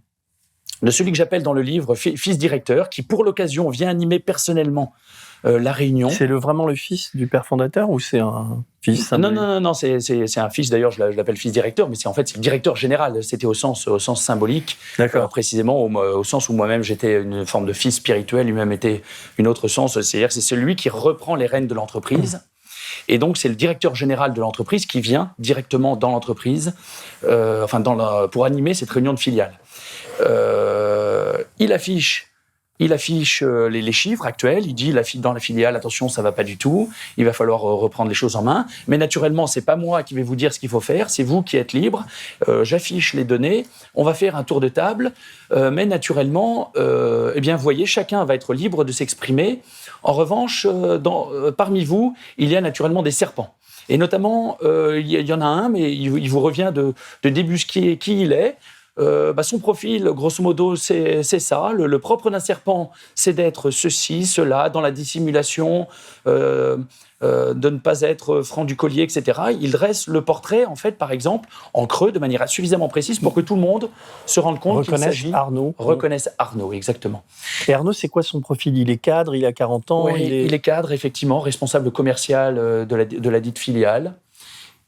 celui que j'appelle dans le livre fils directeur, qui pour l'occasion vient animer personnellement la réunion. C'est vraiment le fils du père fondateur ou c'est un fils Non, c'est un fils, d'ailleurs je l'appelle fils directeur, mais c'est le directeur général, c'était au sens symbolique, précisément au sens où moi-même j'étais une forme de fils spirituel, lui-même était une autre sens, c'est-à-dire que c'est celui qui reprend les rênes de l'entreprise. Et donc, c'est le directeur général de l'entreprise qui vient directement dans l'entreprise, pour animer cette réunion de filiale. Il affiche les chiffres actuels. Il dit dans la filiale, attention, ça va pas du tout. Il va falloir reprendre les choses en main. Mais naturellement, c'est pas moi qui vais vous dire ce qu'il faut faire. C'est vous qui êtes libre. J'affiche les données. On va faire un tour de table. Mais naturellement, vous voyez, chacun va être libre de s'exprimer. En revanche, parmi vous, il y a naturellement des serpents. Et notamment, il y en a un, mais il vous revient de débusquer qui il est. Son profil, grosso modo, c'est ça. Le propre d'un serpent, c'est d'être ceci, cela, dans la dissimulation, de ne pas être franc du collier, etc. Il dresse le portrait, en fait, par exemple, en creux, de manière suffisamment précise pour que tout le monde se rende compte qu'il s'agit... Reconnaisse Arnaud, exactement. Et Arnaud, c'est quoi son profil ? Il est cadre, il a 40 ans il est cadre, effectivement, responsable commercial de la dite filiale.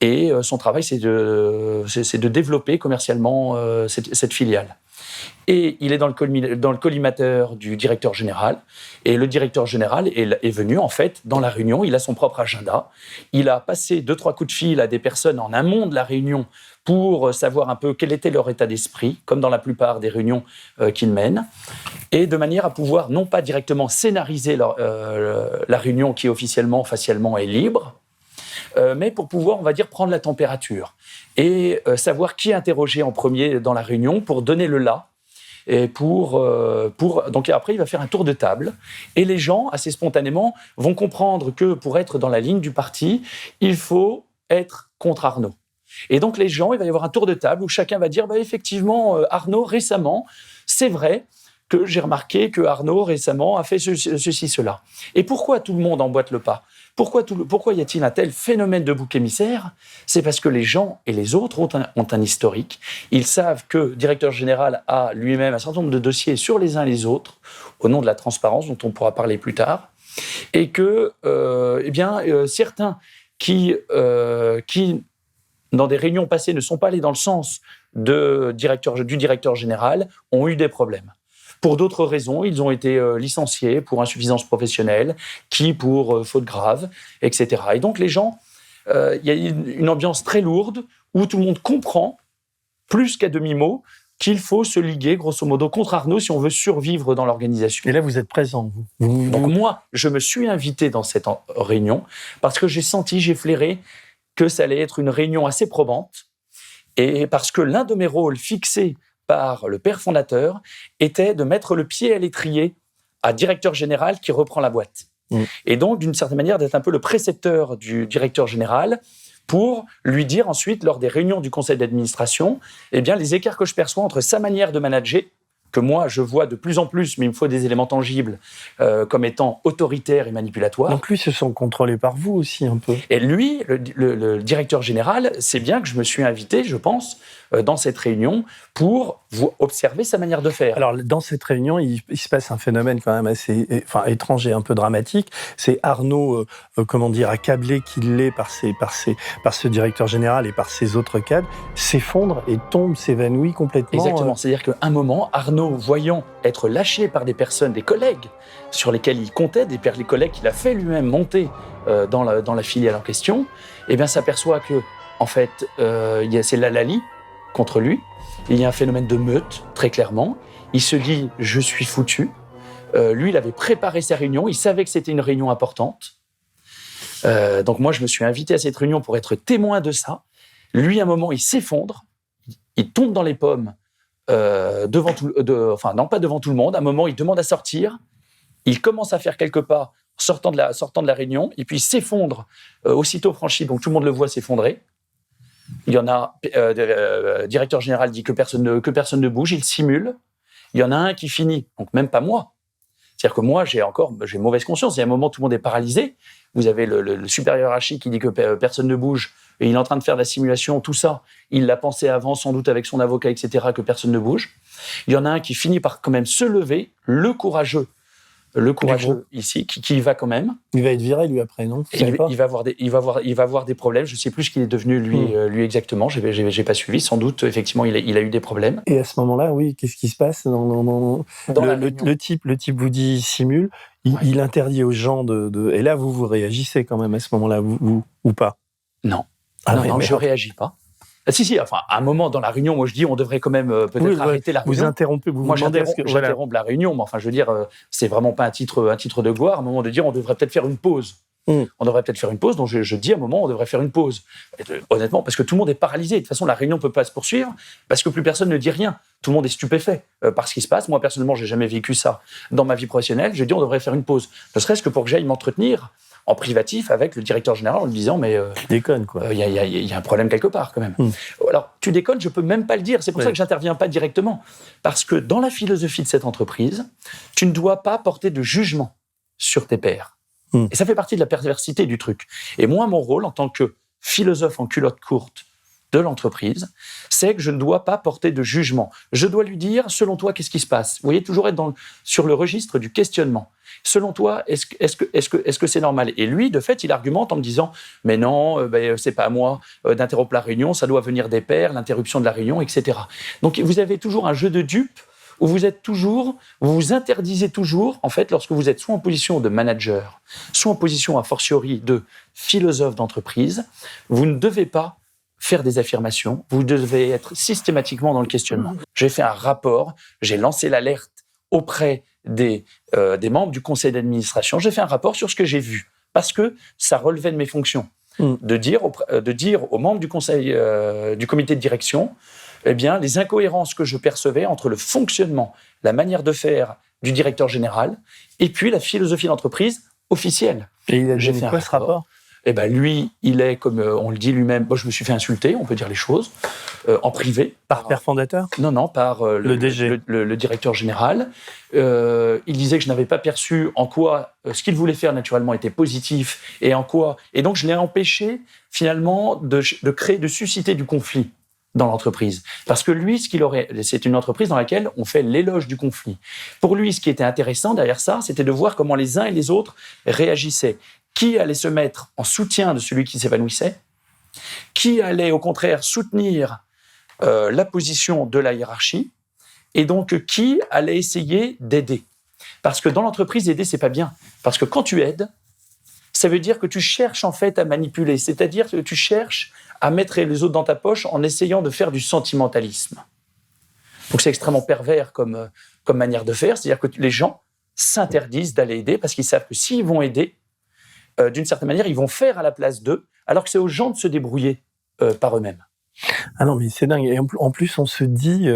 Et son travail, c'est de développer commercialement cette filiale. Et il est dans le collimateur du directeur général. Et le directeur général est venu, en fait, dans la réunion. Il a son propre agenda. Il a passé 2-3 coups de fil à des personnes en amont de la réunion pour savoir un peu quel était leur état d'esprit, comme dans la plupart des réunions qu'il mène. Et de manière à pouvoir, non pas directement scénariser la réunion qui officiellement, facialement est libre, mais pour pouvoir, on va dire, prendre la température et savoir qui interroger en premier dans la réunion pour donner le là. Et donc après, il va faire un tour de table et les gens, assez spontanément, vont comprendre que pour être dans la ligne du parti, il faut être contre Arnaud. Et donc les gens, il va y avoir un tour de table où chacun va dire effectivement, Arnaud, récemment, c'est vrai que j'ai remarqué que Arnaud, récemment, a fait ceci, cela. Et pourquoi tout le monde emboîte le pas ? Pourquoi y a-t-il un tel phénomène de bouc émissaire ? C'est parce que les gens et les autres ont un historique. Ils savent que le directeur général a lui-même un certain nombre de dossiers sur les uns et les autres, au nom de la transparence, dont on pourra parler plus tard, et que certains qui, dans des réunions passées, ne sont pas allés dans le sens du directeur général, ont eu des problèmes. Pour d'autres raisons, ils ont été licenciés pour insuffisance professionnelle, qui pour faute grave, etc. Et donc les gens, il y a une ambiance très lourde où tout le monde comprend, plus qu'à demi-mot, qu'il faut se liguer, grosso modo, contre Arnaud si on veut survivre dans l'organisation. Et là, vous êtes présent, vous. Donc moi, je me suis invité dans cette réunion parce que j'ai flairé que ça allait être une réunion assez probante et parce que l'un de mes rôles fixés par le père fondateur était de mettre le pied à l'étrier à directeur général qui reprend la boîte. Et donc, d'une certaine manière, d'être un peu le précepteur du directeur général pour lui dire ensuite, lors des réunions du conseil d'administration, les écarts que je perçois entre sa manière de manager que moi je vois de plus en plus, mais il me faut des éléments tangibles, comme étant autoritaire et manipulatoire. Donc lui se sent contrôlé par vous aussi un peu. Et lui, le directeur général, c'est bien que je me suis invité, je pense, dans cette réunion pour observer sa manière de faire. Alors dans cette réunion, il se passe un phénomène quand même assez étrange et un peu dramatique. C'est Arnaud, accablé qu'il l'est par ce directeur général et par ses autres cadres, s'effondre et tombe, s'évanouit complètement. Exactement, c'est-à-dire qu'à un moment, Arnaud, voyant être lâché par des personnes, des collègues sur lesquels il comptait, des collègues qu'il a fait lui-même monter dans la filiale en question, eh bien s'aperçoit que, en fait, c'est l'Alali contre lui. Il y a un phénomène de meute, très clairement. Il se dit « je suis foutu ». Lui, il avait préparé sa réunion, il savait que c'était une réunion importante. Donc moi, je me suis invité à cette réunion pour être témoin de ça. Lui, à un moment, il s'effondre, il tombe dans les pommes, pas devant tout le monde. À un moment, il demande à sortir. Il commence à faire quelques pas sortant de la réunion, et puis il s'effondre aussitôt franchi, donc tout le monde le voit s'effondrer. Il y en a, directeur général dit que personne ne bouge, il simule. Il y en a un qui finit, donc même pas moi. C'est-à-dire que moi, j'ai mauvaise conscience. Il y a un moment, tout le monde est paralysé. Vous avez le supérieur hiérarchique qui dit que personne ne bouge, et il est en train de faire de la simulation, tout ça. Il l'a pensé avant, sans doute avec son avocat, etc., que personne ne bouge. Il y en a un qui finit par quand même se lever, le courageux ici, qui va quand même. Il va être viré, lui, après, non? Il va avoir des problèmes. Je ne sais plus ce qu'il est devenu, lui exactement. J'ai pas suivi. Sans doute, effectivement, il a eu des problèmes. Et à ce moment-là, oui, qu'est-ce qui se passe le type vous dit, il simule, il interdit aux gens de... Et là, vous réagissez quand même à ce moment-là, vous ou pas? Non. Non, je réagis pas. Si, enfin, à un moment dans la réunion, moi je dis on devrait quand même peut-être arrêter la réunion. Vous interrompez, j'interromps la réunion, mais enfin je veux dire, c'est vraiment pas un titre de gloire. À un moment de dire on devrait peut-être faire une pause. On devrait peut-être faire une pause, donc je dis à un moment on devrait faire une pause. Honnêtement, parce que tout le monde est paralysé. De toute façon, la réunion ne peut pas se poursuivre parce que plus personne ne dit rien. Tout le monde est stupéfait par ce qui se passe. Moi personnellement, j'ai jamais vécu ça dans ma vie professionnelle. Je dis on devrait faire une pause, ne serait-ce que pour que j'aille m'entretenir en privatif avec le directeur général en lui disant mais tu déconnes quoi. Il y a un problème quelque part quand même. Alors tu déconnes, je peux même pas le dire. C'est pour ça que j'interviens pas directement, parce que dans la philosophie de cette entreprise, tu ne dois pas porter de jugement sur tes pairs. Et ça fait partie de la perversité du truc. Et moi, mon rôle en tant que philosophe en culotte courte de l'entreprise, c'est que je ne dois pas porter de jugement. Je dois lui dire, selon toi, qu'est-ce qui se passe? Vous voyez, toujours être sur le registre du questionnement. Selon toi, est-ce que c'est normal? Et lui, de fait, il argumente en me disant, mais non, c'est pas à moi d'interrompre la réunion, ça doit venir des pairs, l'interruption de la réunion, etc. Donc, vous avez toujours un jeu de dupes où vous vous interdisez toujours, en fait, lorsque vous êtes soit en position de manager, soit en position, a fortiori, de philosophe d'entreprise, vous ne devez pas faire des affirmations, vous devez être systématiquement dans le questionnement. J'ai fait un rapport, j'ai lancé l'alerte auprès des membres du conseil d'administration, j'ai fait un rapport sur ce que j'ai vu, parce que ça relevait de mes fonctions. De dire aux membres du conseil, du comité de direction, eh bien, les incohérences que je percevais entre le fonctionnement, la manière de faire du directeur général, et puis la philosophie d'entreprise officielle. Et il a donné quoi ce rapport? Eh ben lui, il est, comme on le dit lui-même, je me suis fait insulter, on peut dire les choses, en privé. Par père fondateur? Non, par le DG. Le directeur général. Il disait que je n'avais pas perçu en quoi ce qu'il voulait faire naturellement était positif, et en quoi... Et donc je l'ai empêché, finalement, de susciter du conflit dans l'entreprise. Parce que lui, c'est une entreprise dans laquelle on fait l'éloge du conflit. Pour lui, ce qui était intéressant derrière ça, c'était de voir comment les uns et les autres réagissaient. Qui allait se mettre en soutien de celui qui s'évanouissait? Qui allait, au contraire, soutenir la position de la hiérarchie? Et donc, qui allait essayer d'aider? Parce que dans l'entreprise, aider, c'est pas bien. Parce que quand tu aides, ça veut dire que tu cherches en fait à manipuler. C'est-à-dire que tu cherches à mettre les autres dans ta poche en essayant de faire du sentimentalisme. Donc c'est extrêmement pervers comme manière de faire. C'est-à-dire que les gens s'interdisent d'aller aider parce qu'ils savent que s'ils vont aider, d'une certaine manière, ils vont faire à la place d'eux, alors que c'est aux gens de se débrouiller par eux-mêmes. Ah non, mais c'est dingue. Et en plus, on se dit,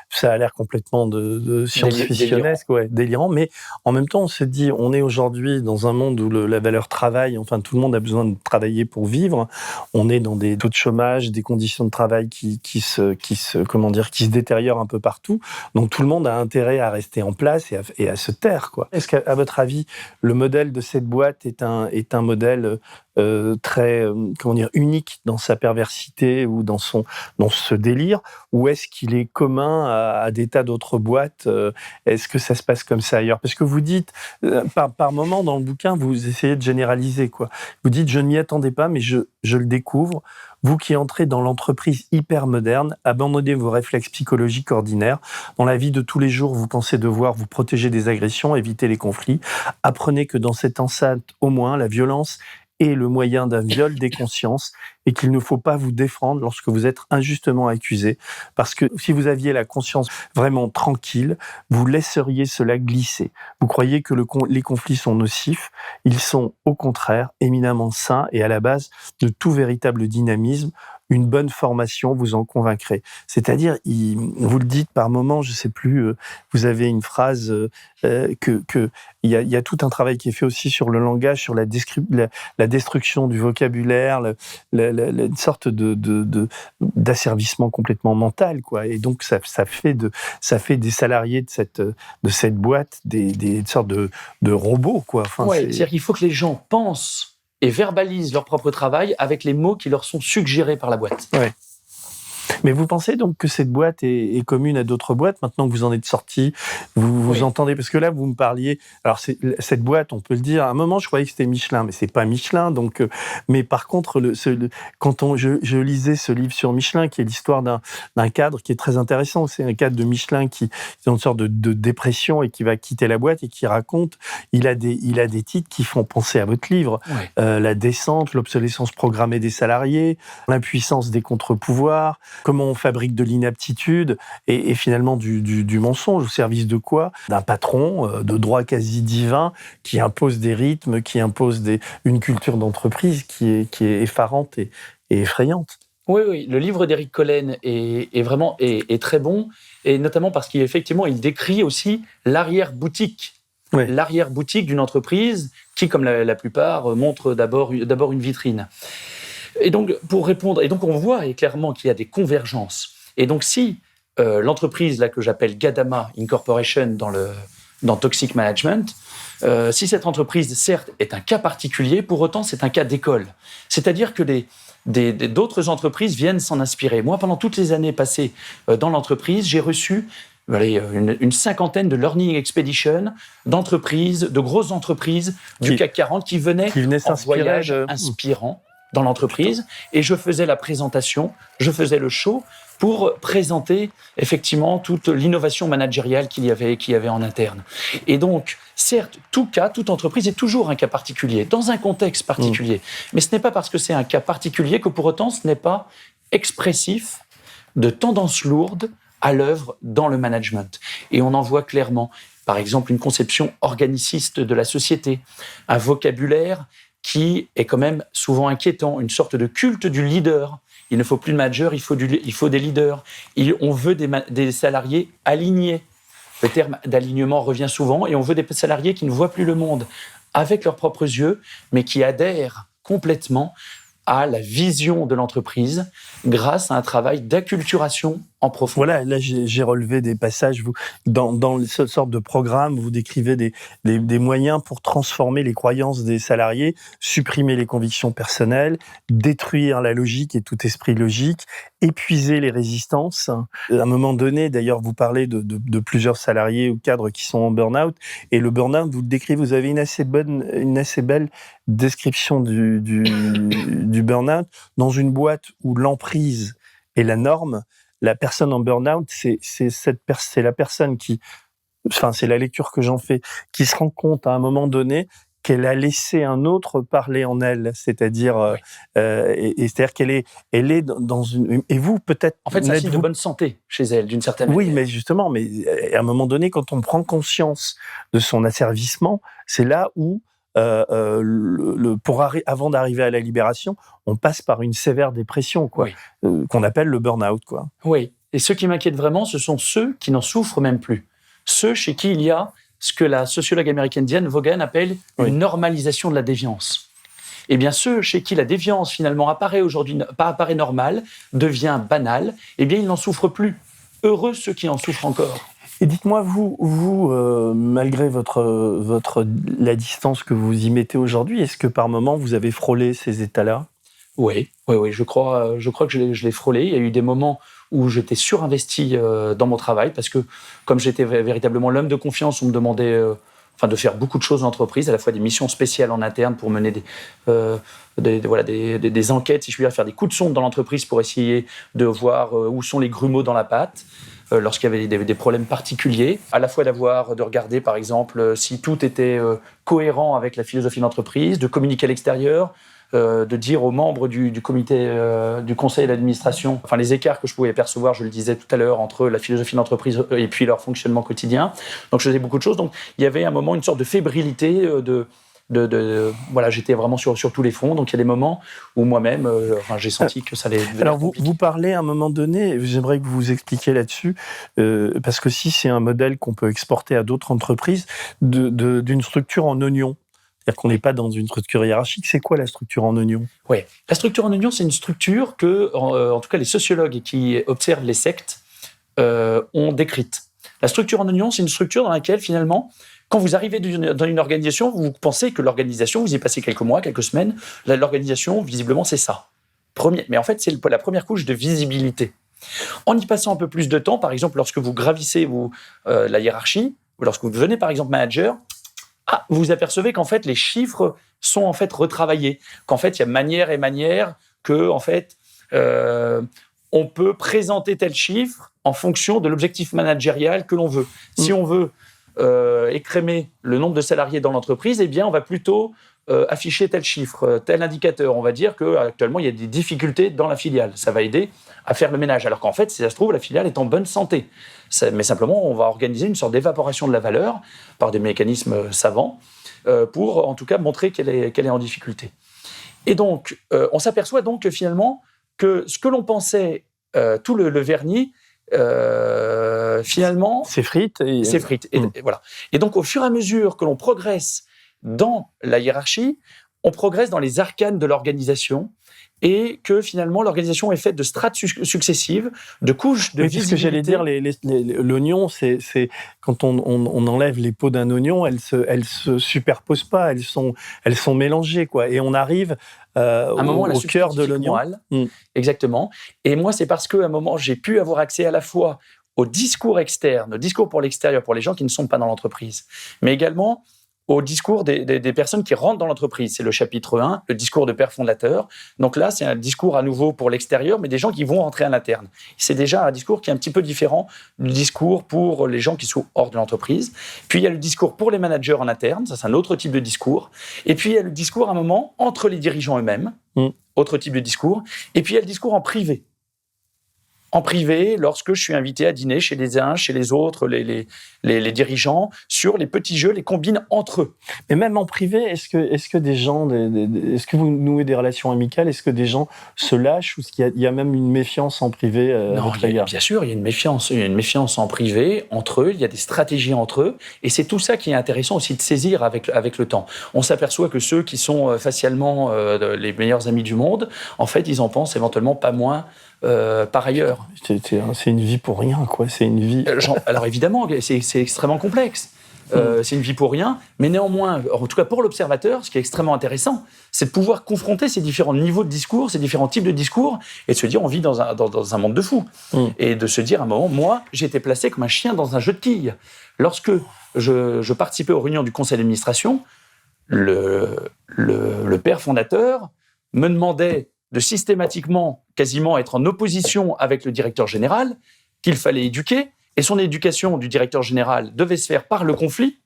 ça a l'air complètement de science-fictionnesque, délirant, mais en même temps, on se dit, on est aujourd'hui dans un monde où la valeur travail, enfin, tout le monde a besoin de travailler pour vivre. On est dans des taux de chômage, des conditions de travail qui se détériorent un peu partout. Donc, tout le monde a intérêt à rester en place et à se taire, quoi. Est-ce qu'à votre avis, le modèle de cette boîte est un modèle très unique dans sa perversité ou dans ce délire, ou est-ce qu'il est commun à des tas d'autres boîtes? Est-ce que ça se passe comme ça ailleurs? Parce que vous dites, par moment dans le bouquin, vous essayez de généraliser, quoi. Vous dites, je ne m'y attendais pas, mais je le découvre. Vous qui entrez dans l'entreprise hyper moderne, abandonnez vos réflexes psychologiques ordinaires. Dans la vie de tous les jours, vous pensez devoir vous protéger des agressions, éviter les conflits. Apprenez que dans cette enceinte, au moins, la violence est le moyen d'un viol des consciences et qu'il ne faut pas vous défendre lorsque vous êtes injustement accusé. Parce que si vous aviez la conscience vraiment tranquille, vous laisseriez cela glisser. Vous croyez que les conflits sont nocifs. Ils sont au contraire éminemment sains et à la base de tout véritable dynamisme. Une bonne formation, vous en convaincrez. C'est-à-dire, vous le dites par moment, je sais plus, vous avez une phrase il y a tout un travail qui est fait aussi sur le langage, sur la destruction du vocabulaire, une sorte d'asservissement complètement mental, quoi. Et donc ça fait des salariés de cette boîte des sortes de robots, quoi. Enfin, c'est-à-dire qu'il faut que les gens pensent et verbalisent leur propre travail avec les mots qui leur sont suggérés par la boîte. Ouais. Mais vous pensez donc que cette boîte est commune à d'autres boîtes, maintenant que vous en êtes sortis, vous entendez, parce que là, vous me parliez, alors cette boîte, on peut le dire, à un moment, je croyais que c'était Michelin, mais c'est pas Michelin, donc, mais par contre, quand je lisais ce livre sur Michelin, qui est l'histoire d'un cadre qui est très intéressant, c'est un cadre de Michelin qui est dans une sorte de dépression et qui va quitter la boîte et qui raconte, il a des titres qui font penser à votre livre, la descente, l'obsolescence programmée des salariés, l'impuissance des contre-pouvoirs, comment on fabrique de l'inaptitude et finalement du mensonge, au service de quoi? D'un patron de droit quasi divin qui impose des rythmes, qui impose une culture d'entreprise qui est effarante et effrayante. Oui, le livre d'Éric Collen est vraiment très bon, et notamment parce qu'effectivement, il décrit aussi l'arrière-boutique. Ouais. L'arrière-boutique d'une entreprise qui, comme la plupart, montre d'abord une vitrine. Et donc, pour répondre, on voit clairement qu'il y a des convergences. Et donc, si l'entreprise là, que j'appelle Gadama Incorporation dans Toxic Management, si cette entreprise, certes, est un cas particulier, pour autant, c'est un cas d'école. C'est-à-dire que d'autres entreprises viennent s'en inspirer. Moi, pendant toutes les années passées dans l'entreprise, j'ai reçu une cinquantaine de learning expeditions d'entreprises, de grosses entreprises du CAC 40 qui venaient en voyage inspirant dans l'entreprise, et je faisais la présentation, je faisais le show pour présenter effectivement toute l'innovation managériale qu'il y avait en interne. Et donc, certes, toute entreprise est toujours un cas particulier, dans un contexte particulier, mais ce n'est pas parce que c'est un cas particulier que pour autant ce n'est pas expressif de tendances lourdes à l'œuvre dans le management. Et on en voit clairement, par exemple, une conception organiciste de la société, un vocabulaire qui est quand même souvent inquiétant, une sorte de culte du leader. Il ne faut plus de manager, il faut des leaders. On veut des salariés alignés. Le terme d'alignement revient souvent, et on veut des salariés qui ne voient plus le monde avec leurs propres yeux, mais qui adhèrent complètement à la vision de l'entreprise grâce à un travail d'acculturation en profondeur. Voilà, là j'ai relevé des passages. Dans cette sorte de programme, vous décrivez des moyens pour transformer les croyances des salariés, supprimer les convictions personnelles, détruire la logique et tout esprit logique, épuiser les résistances. À un moment donné, d'ailleurs, vous parlez de plusieurs salariés ou cadres qui sont en burn-out, et le burn-out, vous le décrivez, vous avez une assez belle description du burn-out. Dans une boîte où l'emprise est la norme, la personne en burn-out, c'est la personne c'est la lecture que j'en fais, qui se rend compte à un moment donné qu'elle a laissé un autre parler en elle, c'est-à-dire, c'est-à-dire qu'elle est dans une, et vous peut-être. En fait, c'est un signe de bonne santé chez elle, d'une certaine manière. Oui, mais justement, à un moment donné, quand on prend conscience de son asservissement, c'est là où avant d'arriver à la libération, on passe par une sévère dépression, quoi, qu'on appelle le burn-out, quoi. Oui, et ceux qui m'inquiètent vraiment, ce sont ceux qui n'en souffrent même plus. Ceux chez qui il y a ce que la sociologue américaine Diane Vaughan appelle une normalisation de la déviance. Eh bien, ceux chez qui la déviance, finalement, apparaît normale, devient banale, eh bien, ils n'en souffrent plus. Heureux ceux qui en souffrent encore. Et dites-moi, vous malgré la distance que vous y mettez aujourd'hui, est-ce que par moment, vous avez frôlé ces états-là ? Oui, je crois que je l'ai frôlé. Il y a eu des moments où j'étais surinvesti dans mon travail, parce que comme j'étais véritablement l'homme de confiance, on me demandait de faire beaucoup de choses en entreprise, à la fois des missions spéciales en interne pour mener des enquêtes, si je puis dire, faire des coups de sonde dans l'entreprise pour essayer de voir où sont les grumeaux dans la pâte, lorsqu'il y avait des problèmes particuliers, à la fois de regarder par exemple si tout était cohérent avec la philosophie d'entreprise, de communiquer à l'extérieur, de dire aux membres du comité, du conseil d'administration, les écarts que je pouvais percevoir, je le disais tout à l'heure, entre la philosophie d'entreprise et puis leur fonctionnement quotidien. Donc je faisais beaucoup de choses. Donc il y avait à un moment une sorte de fébrilité, j'étais vraiment sur tous les fronts. Donc il y a des moments où moi-même, j'ai senti que ça allait devenir Alors vous parlez à un moment donné, j'aimerais que vous vous expliquiez là-dessus, parce que si c'est un modèle qu'on peut exporter à d'autres entreprises, d'une structure en oignon. C'est-à-dire qu'on n'est pas dans une structure hiérarchique. C'est quoi la structure en oignon ? Oui, la structure en oignon, c'est une structure que, en tout cas, les sociologues qui observent les sectes ont décrite. La structure en oignon, c'est une structure dans laquelle, finalement, quand vous arrivez dans une organisation, vous pensez que l'organisation, vous y passez quelques mois, quelques semaines, l'organisation, visiblement, c'est ça. Mais en fait, c'est la première couche de visibilité. En y passant un peu plus de temps, par exemple, lorsque vous gravissez la hiérarchie, ou lorsque vous devenez, par exemple, manager, vous apercevez qu'en fait, les chiffres sont en fait retravaillés, qu'en fait, il y a manière que, en fait, on peut présenter tel chiffre en fonction de l'objectif managérial que l'on veut. Si on veut écrémer le nombre de salariés dans l'entreprise, eh bien, on va plutôt afficher tel chiffre, tel indicateur. On va dire qu'actuellement, il y a des difficultés dans la filiale. Ça va aider à faire le ménage. Alors qu'en fait, si ça se trouve, la filiale est en bonne santé. Mais simplement, on va organiser une sorte d'évaporation de la valeur par des mécanismes savants pour, en tout cas, montrer qu'elle est en difficulté. Et donc, on s'aperçoit donc que finalement, que ce que l'on pensait, tout le vernis, finalement... s'effrite. Voilà. Et donc, au fur et à mesure que l'on progresse dans la hiérarchie, on progresse dans les arcanes de l'organisation et que finalement l'organisation est faite de strates successives, de couches de visibilité. Ce que j'allais dire, l'oignon, c'est quand on enlève les peaux d'un oignon, elles se superposent pas, elles sont mélangées, quoi. Et on arrive au cœur de l'oignon. Exactement. Et moi, c'est parce qu'à un moment, j'ai pu avoir accès à la fois au discours externe, au discours pour l'extérieur, pour les gens qui ne sont pas dans l'entreprise, mais également au discours des personnes qui rentrent dans l'entreprise. C'est le chapitre 1, le discours de père fondateur. Donc là, c'est un discours à nouveau pour l'extérieur, mais des gens qui vont rentrer à l'interne. C'est déjà un discours qui est un petit peu différent du discours pour les gens qui sont hors de l'entreprise. Puis il y a le discours pour les managers en interne, ça c'est un autre type de discours. Et puis il y a le discours à un moment entre les dirigeants eux-mêmes, autre type de discours. Et puis il y a le discours en privé. En privé, lorsque je suis invité à dîner chez les uns, chez les autres, les dirigeants, sur les petits jeux, les combines entre eux. Mais même en privé, est-ce que des gens, est-ce que vous nouez des relations amicales ? Est-ce que des gens se lâchent ou est-ce qu'il y a même une méfiance en privé à votre égard ? Bien sûr, il y a une méfiance. Il y a une méfiance en privé entre eux. Il y a des stratégies entre eux, et c'est tout ça qui est intéressant aussi de saisir avec le temps. On s'aperçoit que ceux qui sont facialement les meilleurs amis du monde, en fait, ils en pensent éventuellement pas moins. Par ailleurs. C'est une vie pour rien, quoi. C'est une vie... Alors évidemment, c'est extrêmement complexe. C'est une vie pour rien, mais néanmoins, en tout cas pour l'observateur, ce qui est extrêmement intéressant, c'est de pouvoir confronter ces différents niveaux de discours, ces différents types de discours, et de se dire, on vit dans un monde de fous. Et de se dire, à un moment, moi, j'ai été placé comme un chien dans un jeu de quilles. Lorsque je participais aux réunions du conseil d'administration, le père fondateur me demandait de systématiquement, quasiment être en opposition avec le directeur général, qu'il fallait éduquer, et son éducation du directeur général devait se faire par le conflit.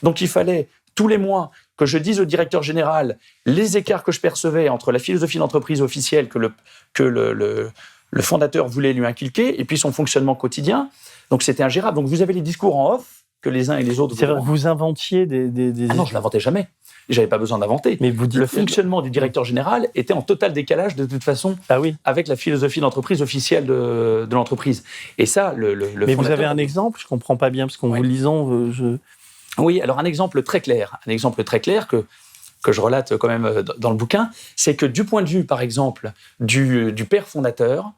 Donc il fallait, tous les mois, que je dise au directeur général les écarts que je percevais entre la philosophie d'entreprise officielle que le fondateur voulait lui inculquer, et puis son fonctionnement quotidien. Donc c'était ingérable. Donc vous avez les discours en off, que les uns et les autres. C'est vrai, vous inventiez des... Ah non, je l'inventais jamais. J'avais pas besoin d'inventer. Mais vous dites... Le fonctionnement du directeur général était en total décalage de toute façon avec la philosophie d'entreprise officielle de l'entreprise. Et ça, le Mais vous avez un exemple? Je comprends pas bien, parce qu'en vous lisant, Oui, alors un exemple très clair que je relate quand même dans le bouquin, c'est que du point de vue, par exemple, du père fondateur,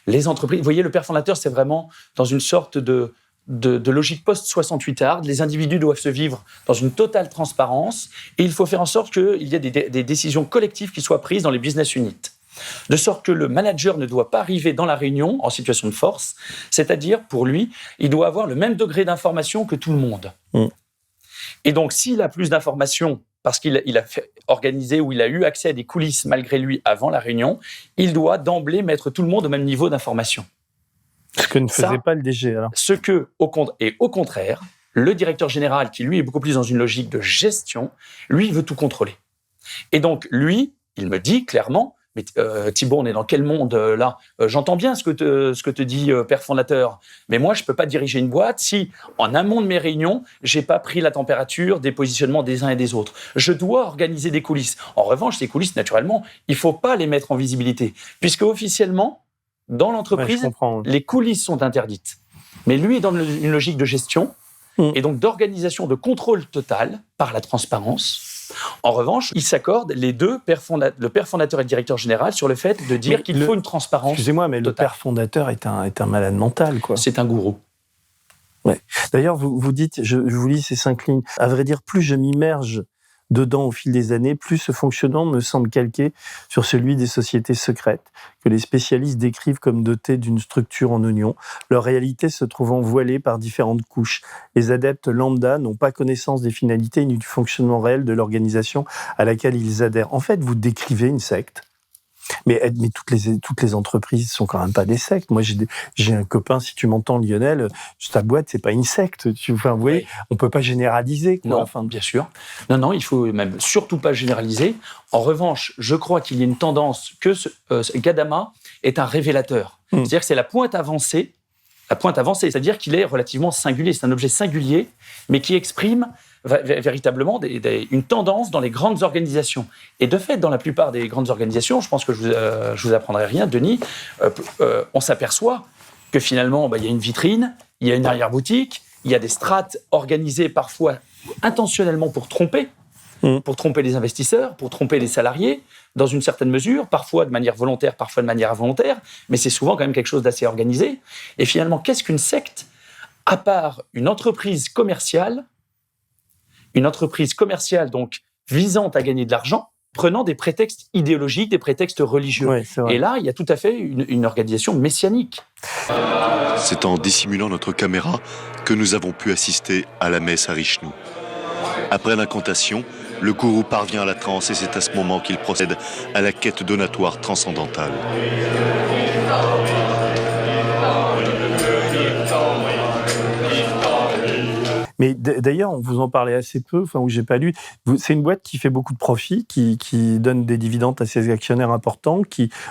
les entreprises... Vous voyez, le père fondateur, c'est vraiment dans une sorte de logique post-68 hard. Les individus doivent se vivre dans une totale transparence et il faut faire en sorte qu'il y ait des décisions collectives qui soient prises dans les business units. De sorte que le manager ne doit pas arriver dans la réunion en situation de force, c'est-à-dire, pour lui, il doit avoir le même degré d'information que tout le monde. Et donc, s'il a plus d'informations parce qu'il a organisé ou il a eu accès à des coulisses malgré lui avant la réunion, il doit d'emblée mettre tout le monde au même niveau d'information. Ce que ne faisait pas le DG, alors. Au contraire, le directeur général, qui lui est beaucoup plus dans une logique de gestion, lui, il veut tout contrôler. Et donc, lui, il me dit clairement, mais Thibault, on est dans quel monde là? J'entends bien ce que te dit père fondateur, mais moi, je ne peux pas diriger une boîte si, en amont de mes réunions, je n'ai pas pris la température des positionnements des uns et des autres. Je dois organiser des coulisses. En revanche, ces coulisses, naturellement, il ne faut pas les mettre en visibilité, puisque officiellement, dans l'entreprise, les coulisses sont interdites. Mais lui est dans une logique de gestion et donc d'organisation, de contrôle total par la transparence. En revanche, ils s'accordent, les deux, le père fondateur et le directeur général, sur le fait de dire qu'il faut une transparence. Excusez-moi, mais totale. Le père fondateur est un malade mental, quoi. C'est un gourou. Ouais. D'ailleurs, vous dites, je vous lis ces 5 lignes, à vrai dire, plus je m'immerge dedans au fil des années, plus ce fonctionnement me semble calqué sur celui des sociétés secrètes, que les spécialistes décrivent comme dotées d'une structure en oignon, leur réalité se trouvant voilée par différentes couches. Les adeptes lambda n'ont pas connaissance des finalités ni du fonctionnement réel de l'organisation à laquelle ils adhèrent. En fait, vous décrivez une secte. Mais toutes les entreprises sont quand même pas des sectes. Moi, j'ai un copain, si tu m'entends, Lionel, ta boîte, c'est pas une secte. Vous voyez, on peut pas généraliser, quoi. Non, bien sûr. Non, il faut même surtout pas généraliser. En revanche, je crois qu'il y a une tendance que Gadama est un révélateur. C'est-à-dire que c'est la pointe avancée, c'est-à-dire qu'il est relativement singulier. C'est un objet singulier, mais qui exprime véritablement une tendance dans les grandes organisations. Et de fait, dans la plupart des grandes organisations, je pense que je vous apprendrai rien, Denis, on s'aperçoit que finalement, il y a une vitrine, il y a une arrière-boutique, il y a des strates organisées parfois intentionnellement pour tromper les investisseurs, pour tromper les salariés, dans une certaine mesure, parfois de manière volontaire, parfois de manière involontaire, mais c'est souvent quand même quelque chose d'assez organisé. Et finalement, qu'est-ce qu'une secte, à part une entreprise commerciale donc visant à gagner de l'argent, prenant des prétextes idéologiques, des prétextes religieux. Ouais, et là, il y a tout à fait une organisation messianique. C'est en dissimulant notre caméra que nous avons pu assister à la messe à Richnou. Après l'incantation, le gourou parvient à la transe et c'est à ce moment qu'il procède à la quête donatoire transcendantale. Mais d'ailleurs, on vous en parlait assez peu, ou j'ai pas lu. C'est une boîte qui fait beaucoup de profits, qui donne des dividendes à ses actionnaires importants,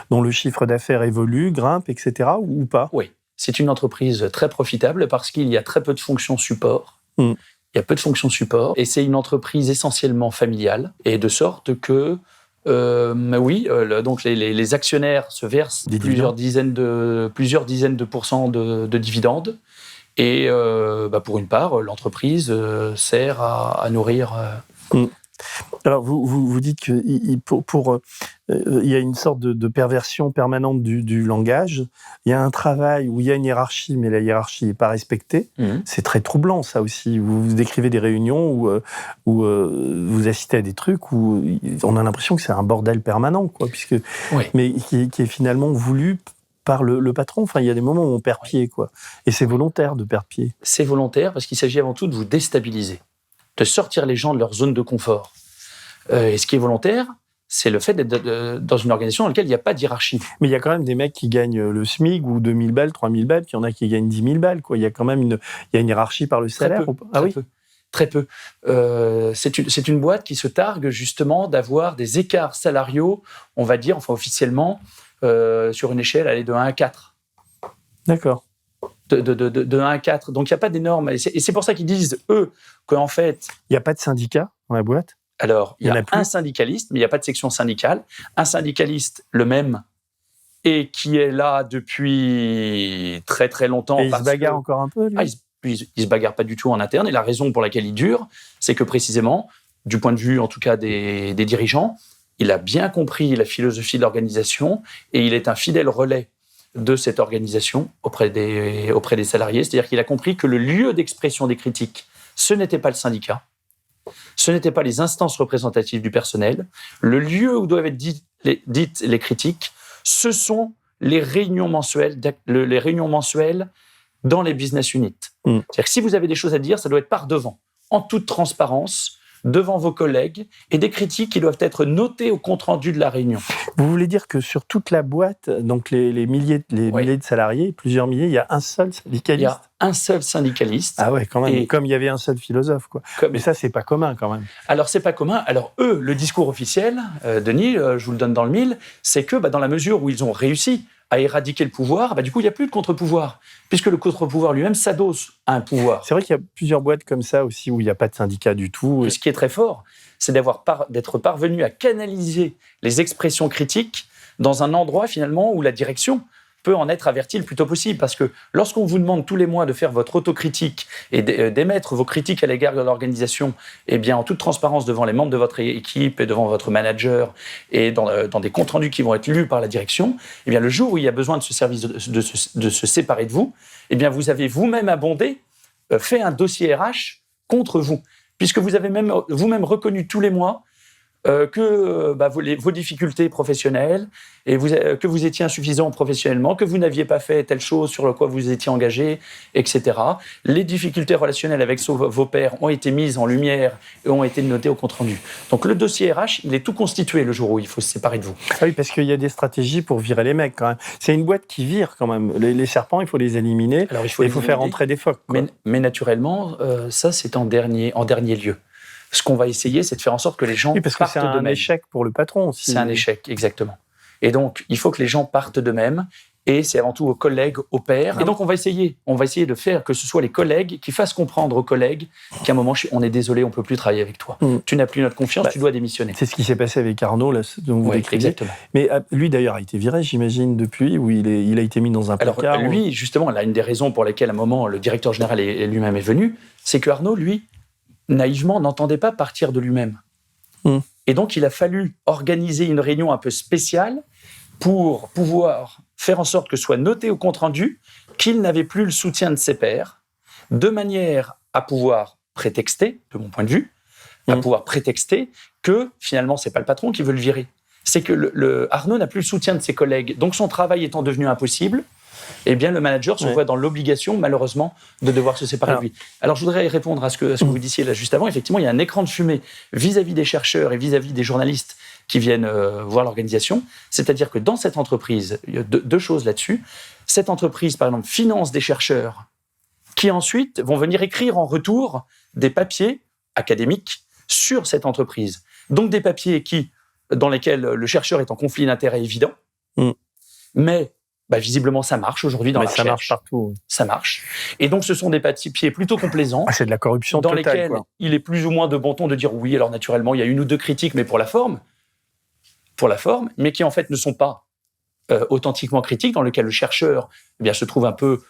dont le chiffre d'affaires évolue, grimpe, etc. ou pas? Oui, c'est une entreprise très profitable parce qu'il y a très peu de fonctions support. Il y a peu de fonctions support et c'est une entreprise essentiellement familiale et de sorte que donc les actionnaires se versent plusieurs dizaines de pourcents de dividendes. Et pour une part, l'entreprise sert à nourrir. Alors, vous dites qu'il y a une sorte de perversion permanente du langage. Il y a un travail où il y a une hiérarchie, mais la hiérarchie n'est pas respectée. C'est très troublant, ça aussi. Vous décrivez des réunions où vous assistez à des trucs où on a l'impression que c'est un bordel permanent, quoi, mais qui est finalement voulu par le patron. Enfin, il y a des moments où on perd pied, quoi. Et c'est volontaire de perdre pied. C'est volontaire parce qu'il s'agit avant tout de vous déstabiliser, de sortir les gens de leur zone de confort. Et ce qui est volontaire, c'est le fait d'être dans une organisation dans laquelle il n'y a pas de hiérarchie. Mais il y a quand même des mecs qui gagnent le SMIC ou 2000 balles, 3000 balles, puis il y en a qui gagnent 10 000 balles, quoi. Il y a quand même une hiérarchie par le salaire. Très peu. C'est une boîte qui se targue justement d'avoir des écarts salariaux, on va dire, officiellement, sur une échelle, aller de 1 à 4. D'accord. de 1 à 4. Donc, il n'y a pas d'énorme... Et c'est pour ça qu'ils disent, eux, qu'en fait... Il n'y a pas de syndicat dans la boîte? Alors, il y a plus. un syndicaliste, mais il n'y a pas de section syndicale. Un syndicaliste, le même, et qui est là depuis très très longtemps. Et il se bagarre encore un peu, lui? Il se bagarre pas du tout en interne. Et la raison pour laquelle il dure, c'est que précisément, du point de vue en tout cas des dirigeants, il a bien compris la philosophie de l'organisation et il est un fidèle relais de cette organisation auprès des salariés. C'est-à-dire qu'il a compris que le lieu d'expression des critiques, ce n'était pas le syndicat, ce n'étaient pas les instances représentatives du personnel. Le lieu où doivent être dites les critiques, ce sont les réunions mensuelles dans les business units. C'est-à-dire que si vous avez des choses à dire, ça doit être par devant, en toute transparence, devant vos collègues, et des critiques qui doivent être notées au compte-rendu de la réunion. Vous voulez dire que sur toute la boîte, donc les milliers de salariés, plusieurs milliers, il y a un seul syndicaliste? Il y a un seul syndicaliste. Ah ouais, quand même. Et comme il y avait un seul philosophe, quoi. Mais ça, c'est pas commun, quand même. Alors, c'est pas commun. Alors, eux, le discours officiel, Denis, je vous le donne dans le mille, c'est que dans la mesure où ils ont réussi à éradiquer le pouvoir, du coup, il n'y a plus de contre-pouvoir, puisque le contre-pouvoir lui-même s'adosse à un pouvoir. C'est vrai qu'il y a plusieurs boîtes comme ça aussi où il n'y a pas de syndicat du tout. Et ce qui est très fort, c'est d'être parvenu à canaliser les expressions critiques dans un endroit, finalement, où la direction peut en être avertie le plus tôt possible. Parce que lorsqu'on vous demande tous les mois de faire votre autocritique et d'émettre vos critiques à l'égard de l'organisation, eh bien, en toute transparence devant les membres de votre équipe et devant votre manager et dans des comptes rendus qui vont être lus par la direction, eh bien, le jour où il y a besoin de ce service de se séparer de vous, eh bien, vous avez vous-même abondé, fait un dossier RH contre vous, puisque vous avez vous-même reconnu tous les mois que vos difficultés professionnelles et que vous étiez insuffisant professionnellement, que vous n'aviez pas fait telle chose sur laquelle vous étiez engagé, etc. Les difficultés relationnelles avec vos pairs ont été mises en lumière et ont été notées au compte-rendu. Donc le dossier RH, il est tout constitué le jour où il faut se séparer de vous. Ah oui, parce qu'il y a des stratégies pour virer les mecs, quand même. C'est une boîte qui vire, quand même. Les serpents, il faut les éliminer. Alors, il faut faire rentrer des phoques. Mais naturellement, ça, c'est en dernier lieu. Ce qu'on va essayer, c'est de faire en sorte que les gens parce que c'est un échec pour le patron aussi. C'est un échec, exactement. Et donc, il faut que les gens partent d'eux-mêmes, et c'est avant tout aux collègues, aux pairs. Et donc, on va essayer de faire que ce soit les collègues qui fassent comprendre aux collègues qu'à un moment, on est désolé, on ne peut plus travailler avec toi. Tu n'as plus notre confiance, tu dois démissionner. C'est ce qui s'est passé avec Arnaud, là, dont vous décrivez. Exactement. Mais lui, d'ailleurs, a été viré, j'imagine, depuis, où il a été mis dans un placard. Alors, lui, justement, là, une des raisons pour lesquelles, à un moment, le directeur général lui-même est venu, c'est que Arnaud, lui, naïvement, n'entendait pas partir de lui-même. Et donc, il a fallu organiser une réunion un peu spéciale pour pouvoir faire en sorte que soit noté au compte-rendu qu'il n'avait plus le soutien de ses pairs, de manière à pouvoir prétexter, de mon point de vue, à pouvoir prétexter que, finalement, c'est pas le patron qui veut le virer. C'est que Arnaud n'a plus le soutien de ses collègues. Donc, son travail étant devenu impossible, eh bien, le manager se voit dans l'obligation, malheureusement, de devoir se séparer de lui. Alors, je voudrais répondre à ce que vous disiez là juste avant. Effectivement, il y a un écran de fumée vis-à-vis des chercheurs et vis-à-vis des journalistes qui viennent voir l'organisation. C'est-à-dire que dans cette entreprise, il y a deux choses là-dessus. Cette entreprise, par exemple, finance des chercheurs qui ensuite vont venir écrire en retour des papiers académiques sur cette entreprise. Donc, des papiers dans lesquels le chercheur est en conflit d'intérêts évident, mais visiblement, ça marche aujourd'hui dans la recherche. Ça marche partout. Ça marche. Et donc, ce sont des papiers plutôt complaisants. C'est de la corruption dans totale. Lesquels il est plus ou moins de bon ton de dire oui, alors naturellement, il y a une ou deux critiques, mais pour la forme, mais qui en fait ne sont pas authentiquement critiques, dans lesquels le chercheur se trouve un peu